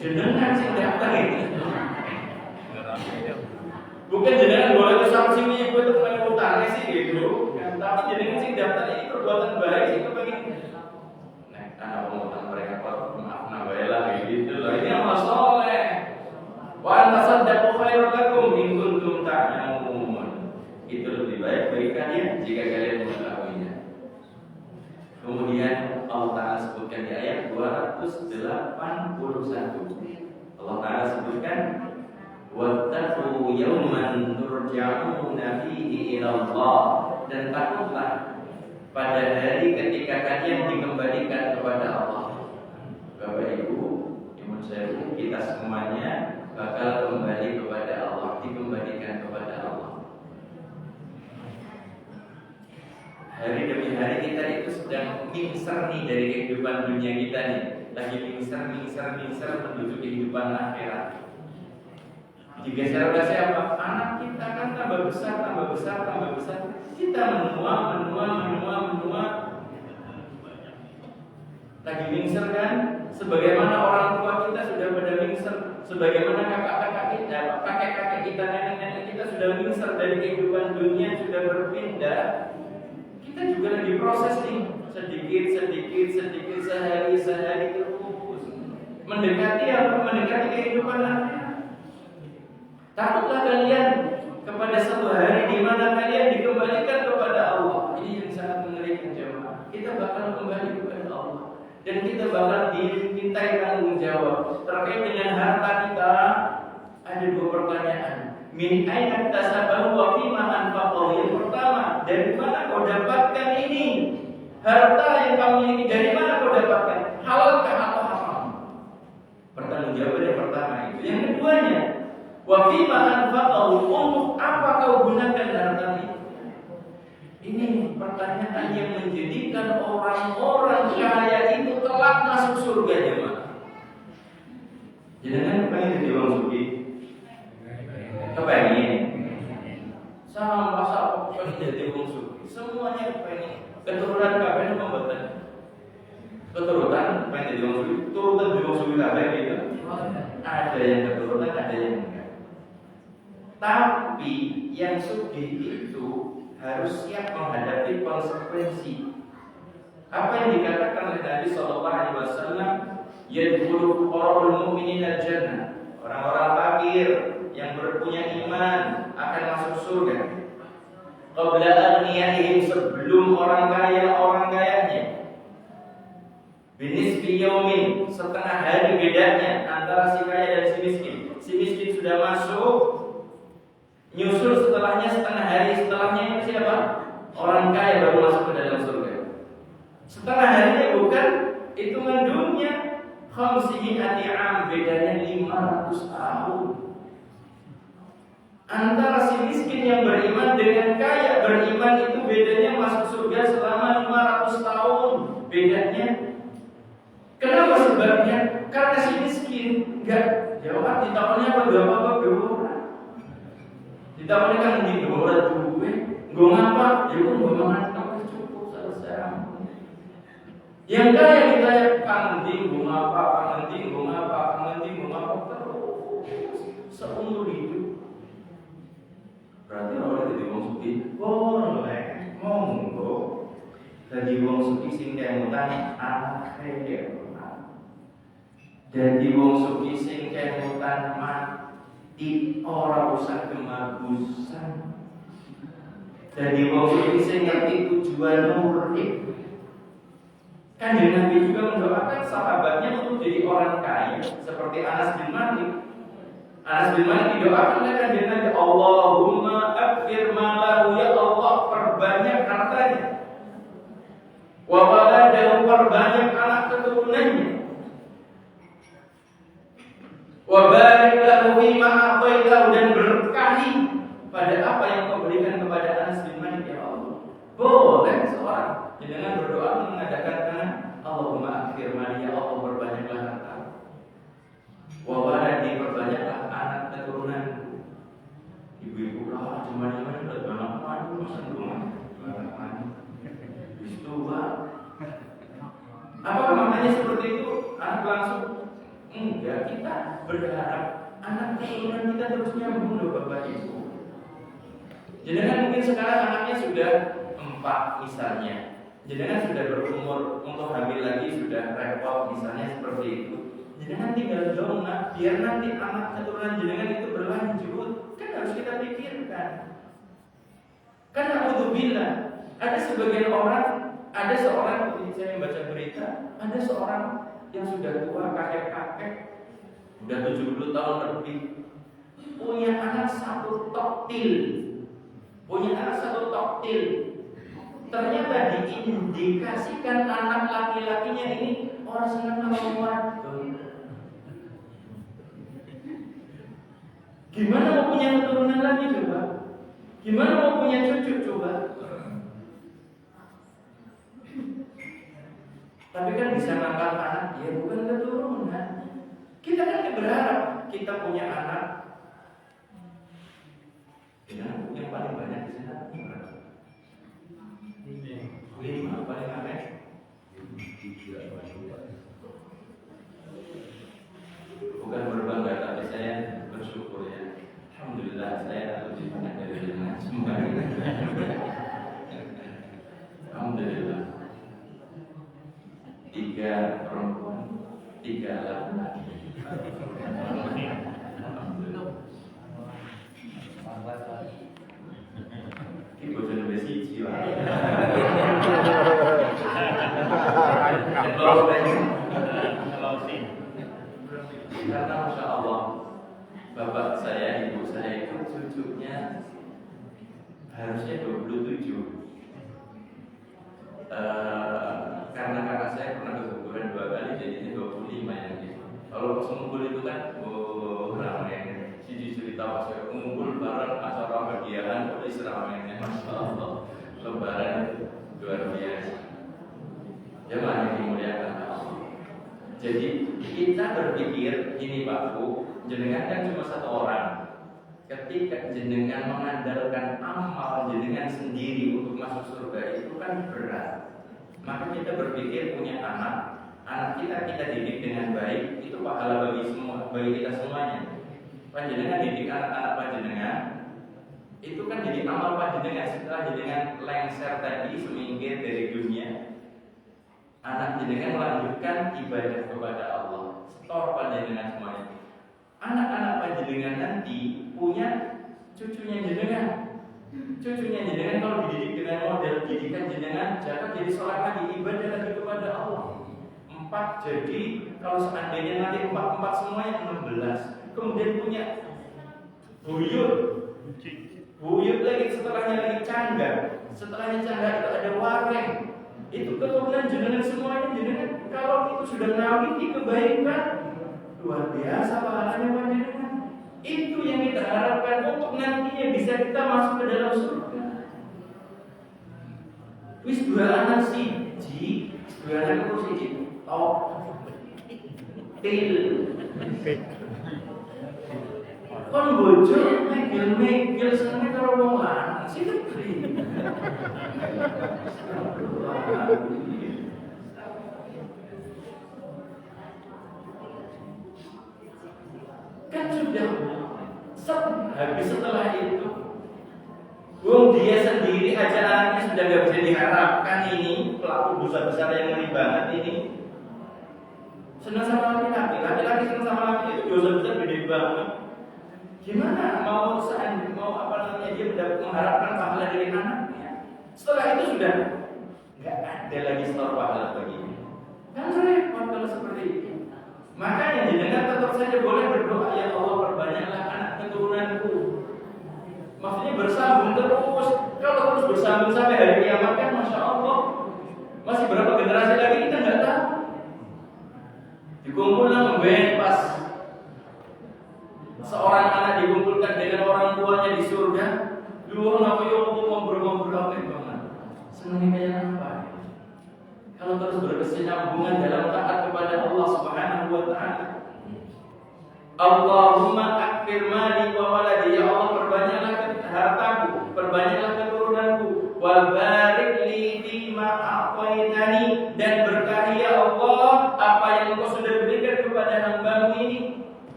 A: Jenengan sih daftar itu. Bukan jenengan boleh kesal sini gue tuh pengen utangnya sih gitu. Tapi jenengan sih daftar ini perbuatan baik itu pengen. Nah, karena pengutang mereka kok maaf nabaelah gitu loh. Ini amal soleh. Wa tasaddaqu khairul lakum in kuntum ta'lamun. Itu lebih baik bagi kalian jika kalian mengetahuinya. Kemudian Allah Ta'ala sebutkan di ayat 281. Allah Ta'ala sebutkan wattaqu yawman turja'una fihi ila Allah, dan takutlah pada hari ketika kalian dikembalikan kepada Allah. Bapak Ibu, Ibu saya, kita semuanya bakal kembali kepada Allah, dikembalikan kepada Allah. Hari demi hari kita itu sedang mingser nih dari kehidupan dunia kita nih, lagi mingser menuju kehidupan akhirat. Digeser oleh siapa? Anak kita kan tambah besar. Kita menua. Lagi mingser kan? Sebagaimana orang tua kita sudah pada mingser, sebagaimana kakek-kakek kita, nenek-nenek kita sudah mingser dari kehidupan dunia, sudah berpindah. Kita juga lagi proses nih, sedikit, sehari terus mendekati kehidupan akhirat. Takutlah kalian kepada satu hari di mana kalian dikembalikan kepada Allah. Ini yang sangat mengerikan jemaah. Kita bakal kembali kepada Allah dan kita bakal dimintai tanggung jawab terkait dengan harta kita. Ada 2 pertanyaan. Min aina tasabahu wa fima anfaqahu. Yang pertama, dari mana kau dapatkan ini? Harta yang kamu miliki dari mana kau dapatkan? Halalkah atau haram? Pertanggungjawaban yang pertama itu. Yang keduanya, wa fima anfaqahu, untuk apa kau gunakan harta itu? Ini pertanyaan yang menjadikan orang-orang kaya itu kelak masuk surga, jemaah. Jangan pengen jadi orang sugih. Kepengen. Sama masa pengen jadi orang sugih. Semuanya kepengen. Keturunan kabeh pemboten. Keturunan pengen jadi orang sugih. Turutan jadi orang sugih kabeh gitu. Ada yang keturunan, ada yang enggak. Tapi yang sugih itu harus siap menghadapi konsekuensi. Apa yang dikatakan oleh Nabi Sallallahu Alaihi Wasallam, yadkhulu fuqara'ul mu'minin al-jannah. Orang-orang fakir yang berpunya iman akan masuk surga. Qabla aghniyahim, sebelum orang kayanya. Binisbi yaumin, setengah hari bedanya antara si kaya dan si miskin. Si miskin sudah masuk, nyusul setelahnya setengah hari setelahnya itu siapa? orang kaya baru masuk ke dalam surga. Setengah harinya bukan hitungan dunia. Khamsihi ati'am, bedanya 500 tahun. Antara si miskin yang beriman dengan kaya beriman itu bedanya masuk surga selama 500 tahun. Bedanya. Kenapa sebabnya? Karena si miskin enggak jawab ditawarnya apa bapak ditawarnya kan di dua duwe, gue ngapa? Ya gue makan kamu cukup selesai. Yang kaya ditanya kangen gue ngapa, kangen gue ngapa terus seumur hidup. Berarti orang jadi wong sugih, boleh monggo. Jadi wong sugih sing kemutan akeh. Jadi wong sugih sing kemutan mati ora usah kemagusan. Jadi wong sugih sing ngerti tujuan urip. Kanjeng Nabi juga mendoakan sahabatnya untuk jadi orang kaya seperti Anas bin Malik. Anas bin Malik didoakan oleh Kanjeng Nabi, Allahumma akfir malahu, ya Allah perbanyak hartanya. Wa waladahu, perbanyak anak keturunannya. Wa barik lahu fima a'taitahu, dan berkahi pada apa yang kau berikan kepada Anas bin Malik, ya Allah. Boleh seorang dengan berdoa mengadakan Allahumma akfir mali, ya Allah perbanyaklah harta. Wa waladi, perbanyaklah anak keturunan. Ibu-ibu lah cuma banyak madu masa rumah banyak madu. Istiwa. Apa maknanya seperti itu? Anak langsung enggak, kita berharap anak keturunan kita terus nyambung loh Bapak Ibu. Jadi kan mungkin sekarang anaknya sudah 4 misalnya. Jenengan sudah berumur untuk hamil lagi sudah repot misalnya seperti itu. Jenengan tinggal dong nak, biar nanti anak keturunan jenengan itu berlanjut. Kan harus kita pikirkan. Karena alhamdulillah ada sebagian orang, ada seorang, saya membaca berita, ada seorang yang sudah tua, kakek-kakek, udah 70 tahun lebih, punya anak 1 toktil. Ternyata diindikasikan anak laki-lakinya ini orang senang sama Gimana mau punya keturunan lagi coba? Gimana mau punya cucu coba? Tapi kan bisa ngangkat anak, ya bukan keturunan. Kita kan berharap kita punya anak. Yang paling banyak di sana 5 paling aneh. Bukan berbangga, tapi saya bersyukur ya. Alhamdulillah saya lebih banyak dari jenengan semua. Alhamdulillah. 3 perempuan, 3 laki-laki. Alhamdulillah. Ibu jangan besi jiwa. Karena Masya Allah, bapak saya, ibu saya itu cucunya harusnya 27. Karena kakak saya pernah keguguran 2 kali, jadinya 25 yang gitu. Kalau pas ngumpul itu kan, ramai. Si cerita pas ngumpul bareng acara bagian, udah seramainya, Masya Allah. Lebaran luar biasa. Jemaah yang dimuliakan Allah. Jadi kita berpikir ini Pak Bu, jenengan kan cuma 1 orang. Ketika jenengan mengandalkan amal jenengan sendiri untuk masuk surga itu kan berat. Maka kita berpikir punya anak kita didik dengan baik, itu pahala bagi kita semuanya. Panjenengan didik anak-anak panjenengan, itu kan jadi amal panjenengan setelah jenengan lengser tadi seminggir dari dunia. Anak jenengan melanjutkan ibadah kepada Allah. Setor panjenengan semuanya. Anak-anak panjenengan nanti punya cucunya jenengan. Cucunya jenengan kalau dididik dengan model didikan jenengan, jangan jadi sholat lagi, ibadah lagi kepada Allah. 4 jadi kalau seandainya nanti 4 semuanya 16. Kemudian punya buyut lagi, setelahnya lagi cangga. setelahnya canda itu ada wareng. Itu keturunan jenengan semuanya, jenengan kalau itu sudah ngawiti kebaikan, luar biasa pahalanya panjenengan. Itu yang kita harapkan untuk nantinya bisa kita masuk ke dalam surga. Wis dua anak siji, dua anak itu siji, til. Kon bojo megel senenge karo wong lanang sing gede. Kan sudah habis setelah itu, dia sendiri aja anaknya sudah gak bisa diharapkan ini pelaku dosa besar yang ngeri banget ini. Senang sama laki-laki senang sama laki itu dosa besar gede banget. Gimana mau dia mengharapkan pahala dari anaknya? Setelah itu sudah nggak ada lagi store pahala baginya. Kan repot kalau seperti itu. Makanya jenengan tetap saja boleh berdoa, ya Allah perbanyaklah anak keturunanku. Maksudnya bersambung terus. Kalau terus bersambung sampai hari kiamat kan masya Allah. Masih berapa generasi lagi kita nggak tahu. Dikumpulkan memben pas seorang anak dikumpulkan dengan orang tuanya di surga. Dua nama yang ngobrol-ngobrol apa banget. Senangnya kayak apa? Kalau terus berkesinambungan dalam taat kepada Allah Subhanahu wa taala. Allahumma akfir mali wa waladi, ya Allah perbanyaklah hartaku, perbanyaklah keturunanku, wa barik li fima a'taitani, dan berkahi ya Allah apa yang Engkau sudah berikan kepada hamba-Mu ini.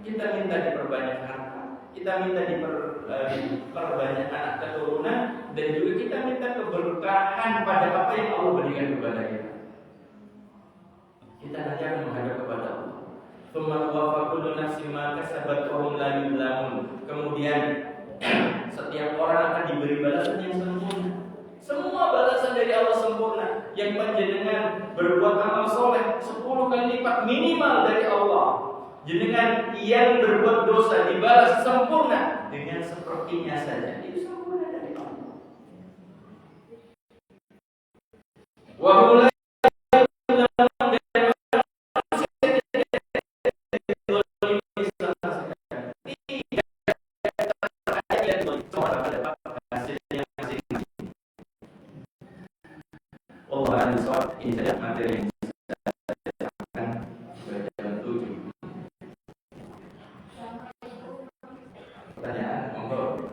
A: Kita minta diperbanyak harta, kita minta diperbanyak anak keturunan, dan juga kita minta keberkahan pada apa yang Allah berikan kepada kita. Kita nanti akan menghadap kepada Allah. Kemudian setiap orang akan diberi balasan yang sempurna. Semua balasan dari Allah sempurna. Yang panjenengan berbuat amal soleh 10 kali lipat minimal dari Allah. Jenengan yang berbuat dosa dibalas sempurna dengan sepertinya saja. Itu sempurna dari Allah. Wa ini saja materi yang saya sampaikan pada jalan 7. Pertanyaan, monggo.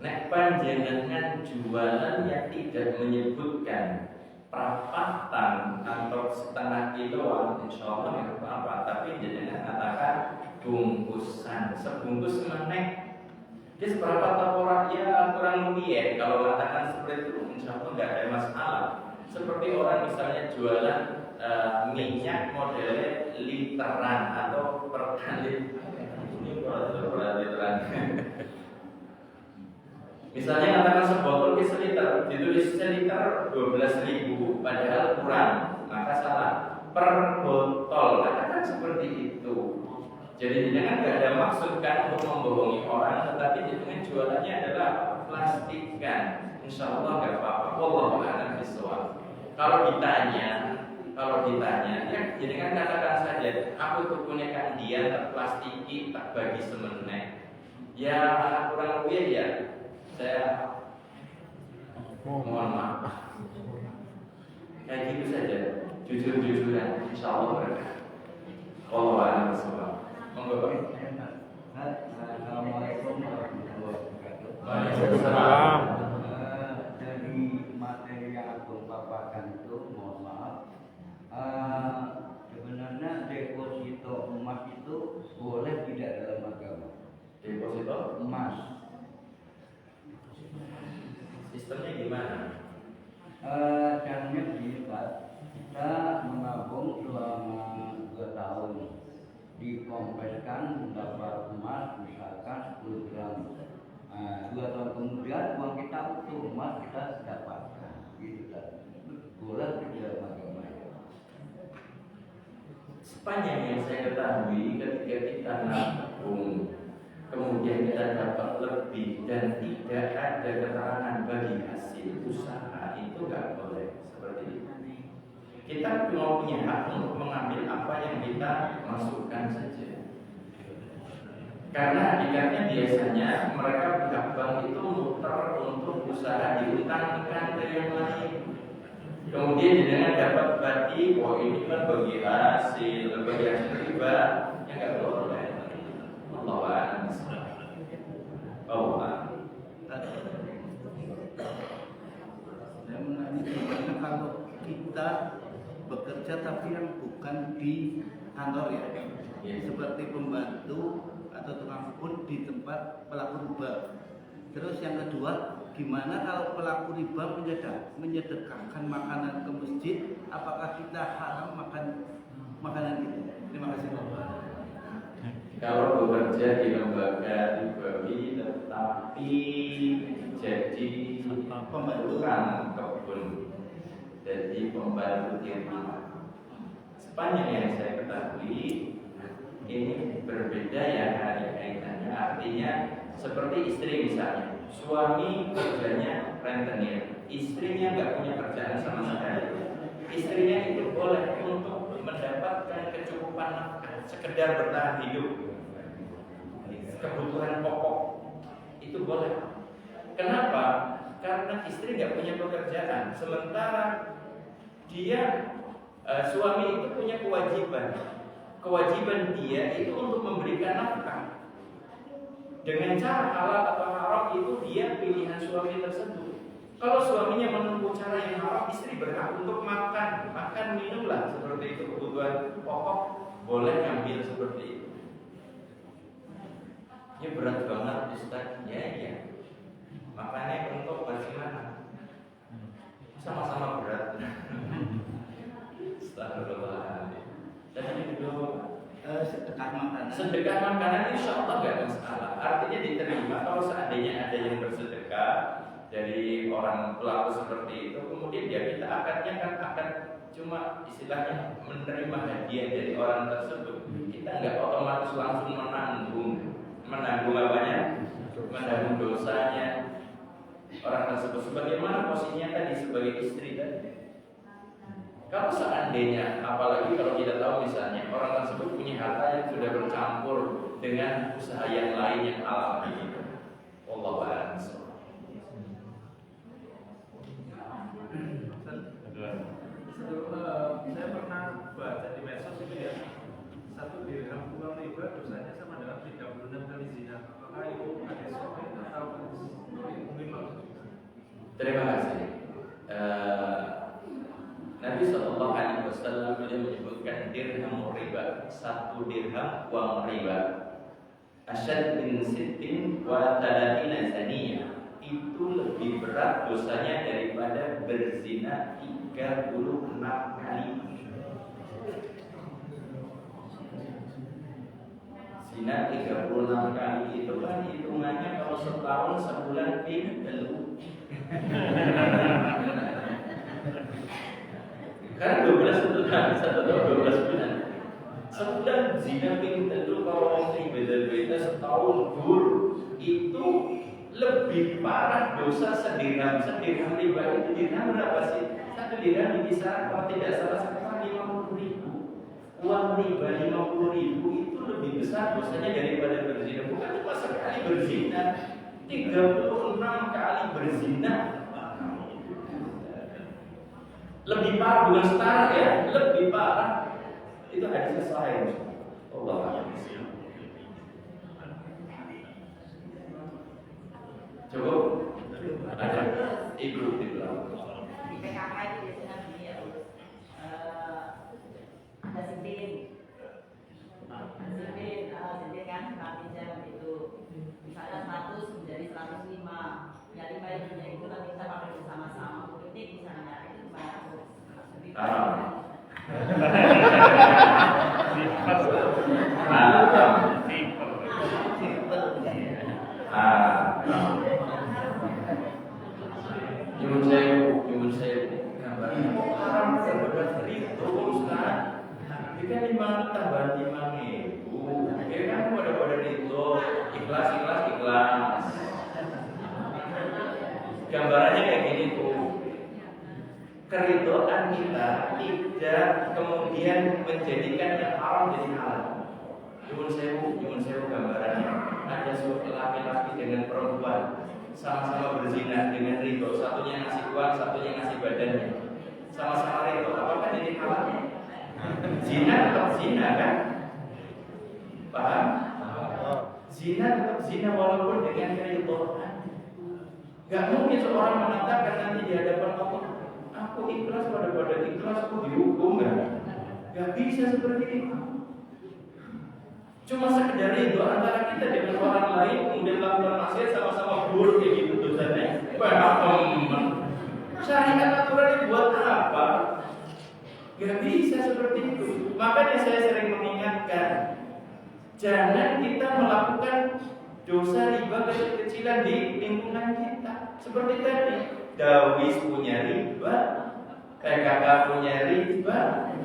A: Nek panjenengan jualan yang tidak menyebutkan perapatan atau setengah kiloan, insya Allah tidak apa-apa. Tapi jenengan katakan bungkusan, sebungkus menek. Dia seberapa taporak ya kurang lebih ya. Kalau katakan seperti itu, insya Allah nggak ada masalah. Seperti orang misalnya jualan minyak modelnya literan atau per kali. Ini per literan. Misalnya katakan sebotol ke seliter, ditulis seliter 12.000, padahal kurang, maka salah. Per botol, katakan seperti itu. Jadi jangan nggak ada maksud kan untuk membohongi orang, tetapi dengan jualannya adalah plastikan. Insya Allah nggak apa-apa. Wallahu a'lam bishawab. Kalau ditanya, ya jadi kan katakan saja, aku tukunya dia tak plastiki, tak bagi semenek. Ya kurang lebih ya. Saya mohon maaf. Kayak gitu saja, jujur-jujuran, insya Allah berkah. Allah a'lam bishawab. Monggo Pak.
C: Assalamualaikum warahmatullahi wabarakatuh.
A: Waalaikumsalam.
C: Dari materi yang aku paparkan itu, mohon maaf. Sebenarnya deposito emas itu boleh tidak dalam agama?
A: Deposito
C: Emas.
A: sistemnya gimana?
C: Caranya begini Pak, kita menabung selama 8 dikompeskan dapat emas misalkan 10 gram. 2 tahun kemudian uang kita utuh, emas kita dapatkan. Gitu kan. Boleh tidak macam-macam.
A: Sepanjang yang saya ketahui, ketika kita nabung kemudian kita dapat lebih dan tidak ada keterangan bagi hasil usaha, itu nggak boleh seperti itu. Kita cuma punya hak untuk mengambil apa yang kita masukkan saja. Karena hakikatnya biasanya mereka pihak bank itu muter untuk usaha diutangkan ke yang lain. Kemudian dengan dapat bagi, oh ini kan bagi hasil riba, yang nggak boleh. Allah
D: Saya menanya gimana kalau kita bekerja tapi yang bukan di kantor ya, seperti pembantu atau tukang kebun di tempat pelaku riba. Terus yang kedua, gimana kalau pelaku riba menyedekahkan makanan ke masjid? Apakah kita haram makan makanan itu? Terima kasih Bapak.
A: Kalau bekerja di lembaga ribawi tetapi jadi pembantu tukang kebun, jadi pembantu tirta, sepanjang yang saya ketahui ini berbeda ya kaitannya. Artinya seperti istri misalnya, suami kerjanya rentenir, istrinya nggak punya kerjaan sama sekali. Istrinya itu boleh untuk mendapatkan kecukupan nafkah, sekedar bertahan hidup, kebutuhan pokok itu boleh. Kenapa? Karena istri nggak punya pekerjaan, sementara dia suami itu punya kewajiban. Kewajiban dia itu untuk memberikan nafkah. Dengan cara halal atau haram itu dia pilihan suami tersebut. Kalau suaminya menempuh cara yang haram, istri berhak untuk makan minumlah seperti itu, kebutuhan pokok boleh ngambil seperti itu. Ya berat banget Ustaz, ya. Makanya untuk bagaimana? Sama-sama berat. Astagfirullahaladzim. Dan ini kedua,
D: Sedekah makanan.
A: sedekah makanan insya Allah gak masalah. Artinya diterima kalau seandainya ada yang bersedekah dari orang pelaku seperti itu, kemudian dia minta akadnya kan akad cuma istilahnya menerima hadiah dari orang tersebut. Kita nggak otomatis langsung menanggung apanya, menanggung dosanya orang tersebut. Sebagaimana posisinya tadi sebagai istri tadi. Kalau seandainya, apalagi kalau kita tahu misalnya orang tersebut punya harta yang sudah bercampur dengan usaha yang lain yang halal gitu. Wallahu a'lam.
B: Saya pernah baca di medsos itu ya, 1 dirham uang riba dosanya sama dengan 36 kali zina. Apakah itu ada soal atau mungkin maksudnya?
A: Terima kasih. Nabi Shallallahu Alaihi Wasallam beliau menyebutkan dirham riba, 1 dirham uang riba, asyad min sittin wa talatina zaniyah, itu lebih berat dosanya daripada berzina 36 kali. Zina 36 kali itu kan hitungannya kalau setahun sebulan telu. Kan 12 bulan, 1 tahun 12 bulan. Sebulan zina ping telu kalau beda-beda setahun dur itu lebih parah dosa sedirham riba itu. Dirham berapa sih? 1 dirham di kisaran kalau tidak salah sekitar 50.000. Uang riba 50.000 itu lebih besar dosanya daripada berzina. Bukan cuma sekali berzina, 36 kali berzina. Lebih parah, bukan setara ya, lebih parah. Itu hadisnya sahih. Allah a'lam. Cukup? Ada ibu di belakang.
E: Di PKK itu biasanya begini ya, ada sintin kan nanti jam itu misalnya 100 menjadi 105, ya 5 ribunya itu nanti kita pakai bersama-sama politik misalnya, itu gimana?
A: Haram. kan 5 tambahan 5.000. Ya kan pada itu ikhlas. Gambarannya kayak gini tuh. Keridhaan kita tidak kemudian menjadikan yang haram jadi halal. Nyuwun sewu gambarannya. Ada suatu laki-laki dengan perempuan sama-sama berzina dengan ridho, satunya ngasih uang, satunya ngasih badannya. Sama-sama ridho, apakah jadi halal? Zina tetap zina kan? Paham? Zina tetap zina walaupun dengan keridhaan. Gak mungkin seorang mengatakan nanti di hadapan Allah, aku ikhlas pada ikhlas, aku dihukum gak bisa seperti itu. Cuma sekedar itu antara kita dengan orang lain kemudian melakukan maksiat sama-sama buruk kayak gitu dosanya. Syariat aturan buat apa? Gak bisa seperti itu. Makanya saya sering mengingatkan, jangan kita melakukan dosa riba kecil-kecilan di lingkungan kita. Seperti tadi, Dawis punya riba, PKK punya riba,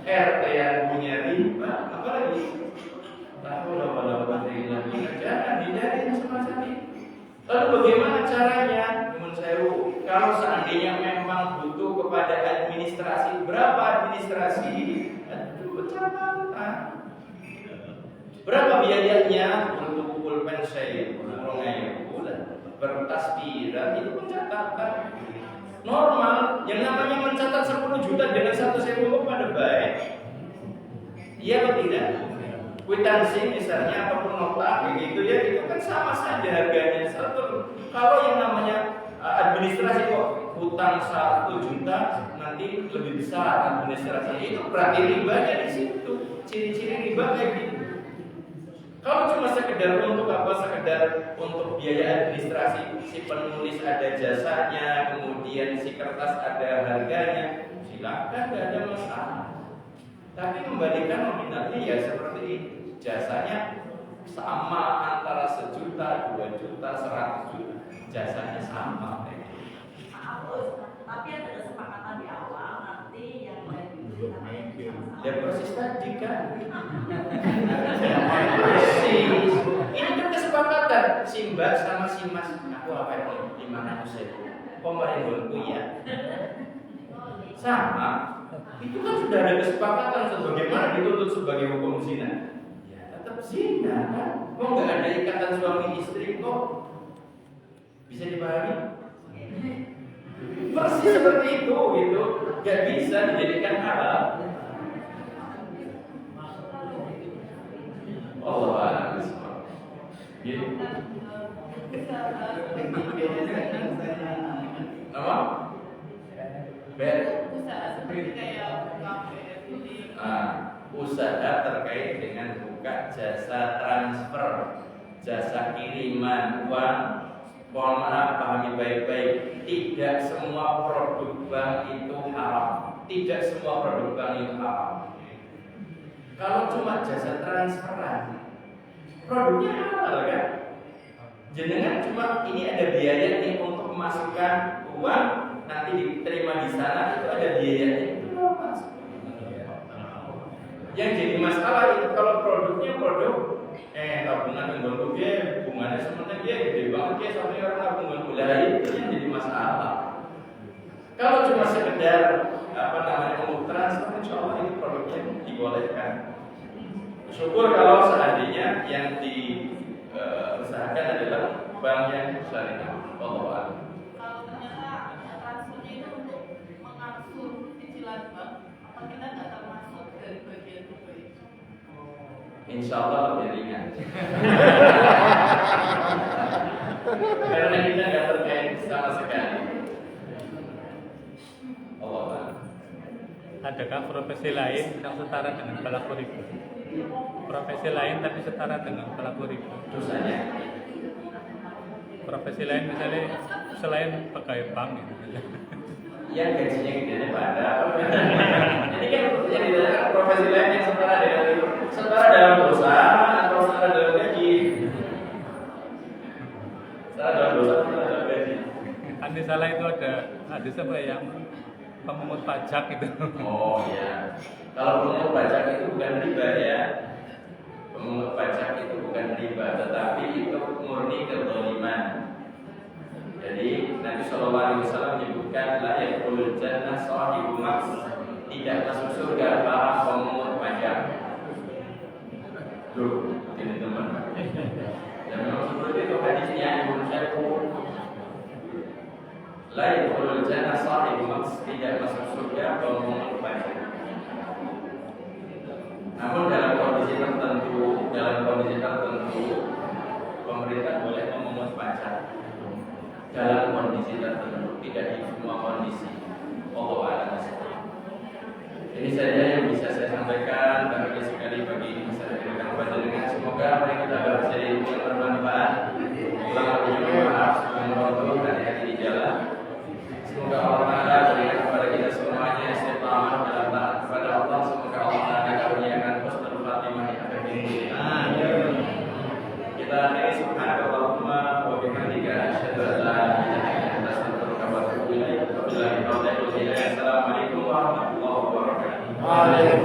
A: RT yang punya riba, apalagi? Jangan hindari semacam itu. Lalu bagaimana caranya? Kalau seandainya memang butuh kepada administrasi, berapa administrasi? Pencatatan. Berapa biayanya untuk pulpen saya? Bertasbiran itu pencatatan. Normal, yang namanya mencatat 10 juta dengan 1.000 pada baik. Iya atau tidak? Kwitansi misalnya ataupun nota begitu ya, itu kan sama saja harganya. Kalau yang namanya administrasi kok hutang 1 juta nanti lebih besar administrasi, itu berarti ribanya di situ. Ciri-ciri riba kayak gitu. Kalau cuma sekedar untuk apa? Sekedar untuk biaya administrasi, si penulis ada jasanya, kemudian si kertas ada harganya, silakan, tidak ada masalah. Tapi kembalikan nominalnya ya seperti itu. Jasanya sama antara 1 juta, 2 juta, 100 juta. Jasanya sama.
E: Maaf, tapi ada kesepakatan di awal nanti yang
A: ya persis tadi kan. Persis. Ini kan kesepakatan si Mbak sama si Mas. Aku apa ini? Di mana aku saya? Pemerintahku ya. Sama. Itu kan sudah ada kesepakatan sebagaimana dituntut sebagai hukum zina. Ya tetap zina kan. Kok nggak ada ikatan suami istri kok? Bisa dipahami? Persis seperti itu gitu. Gak bisa dijadikan halal. Allah a'lam. Gitu. Nama?
F: Usaha seperti kayak KPR
A: usaha terkait dengan buka jasa transfer, jasa kiriman uang. Mohon maaf, pahami baik-baik. Tidak semua produk bank itu haram. Tidak semua produk bank itu haram. Kalau cuma jasa transferan, produknya halal kan? Jenengan cuma ini ada biaya nih untuk memasukkan uang, nanti diterima di sana, itu ada biayanya. Yang jadi masalah itu kalau produknya produk tabungan yang bantu dia, bunganya sebenarnya dia gede banget dia sampai orang tabungan mulai itu yang jadi masalah. Kalau cuma sekedar untuk transfer, insya Allah ini produknya dibolehkan. Syukur kalau seandainya yang diusahakan adalah bank yang syariah. Allah.
F: Kalau ternyata transfernya itu untuk mengatur cicilan bank, apa kita nggak termasuk dari bagian itu?
A: Insya Allah lebih ringan. Karena kita nggak terkait sama sekali. Allah.
G: Adakah profesi lain yang setara dengan pelaku riba? Profesi lain tapi setara dengan pelaku riba.
A: Dosanya?
G: Profesi lain misalnya selain pegawai bank gitu.
A: Yang gajinya gede pada. Jadi kan yang ditanya profesi lain yang setara dengan itu, setara dalam dosa atau setara dalam gaji? Setara dalam dosa atau setara dalam gaji?
G: Kan di salah itu ada siapa yang pemungut pajak itu.
A: Oh ya, kalau pemungut pajak itu bukan riba ya. Pemungut pajak itu bukan riba, tetapi itu murni kezaliman. Jadi Nabi SAW menyebutkan la yadkhulul jannah shahibu maks, tidak masuk surga para pemungut pajak. Loh, ini teman. Dan memang seperti itu hadisnya Ibnu Syaikhul. La yadkhulul jannah shahibu maks, tidak masuk surga pemungut pajak. Namun dalam kondisi tertentu, pemerintah boleh memungut pajak. Dalam kondisi tertentu, tidak di semua kondisi. Allah a'lam. Ini saja yang bisa saya sampaikan. Terima kasih sekali bagi bisa diberikan kepada dengan semoga apa yang kita bahas jadi bermanfaat. Selamat berjumpa, semoga hati-hati di jalan. Semoga Allah Taala berikan kepada kita semuanya istiqamah dalam taat kepada Allah. Semoga Allah Taala karuniakan husnul khatimah di akhir ini. Amin. Kita akhiri subhanallahumma wa bihamdika asyhadu an la ilaha illa anta astaghfiruka wa atubu ilaik. Wabillahi taufiq wal hidayah. Assalamualaikum warahmatullahi wabarakatuh.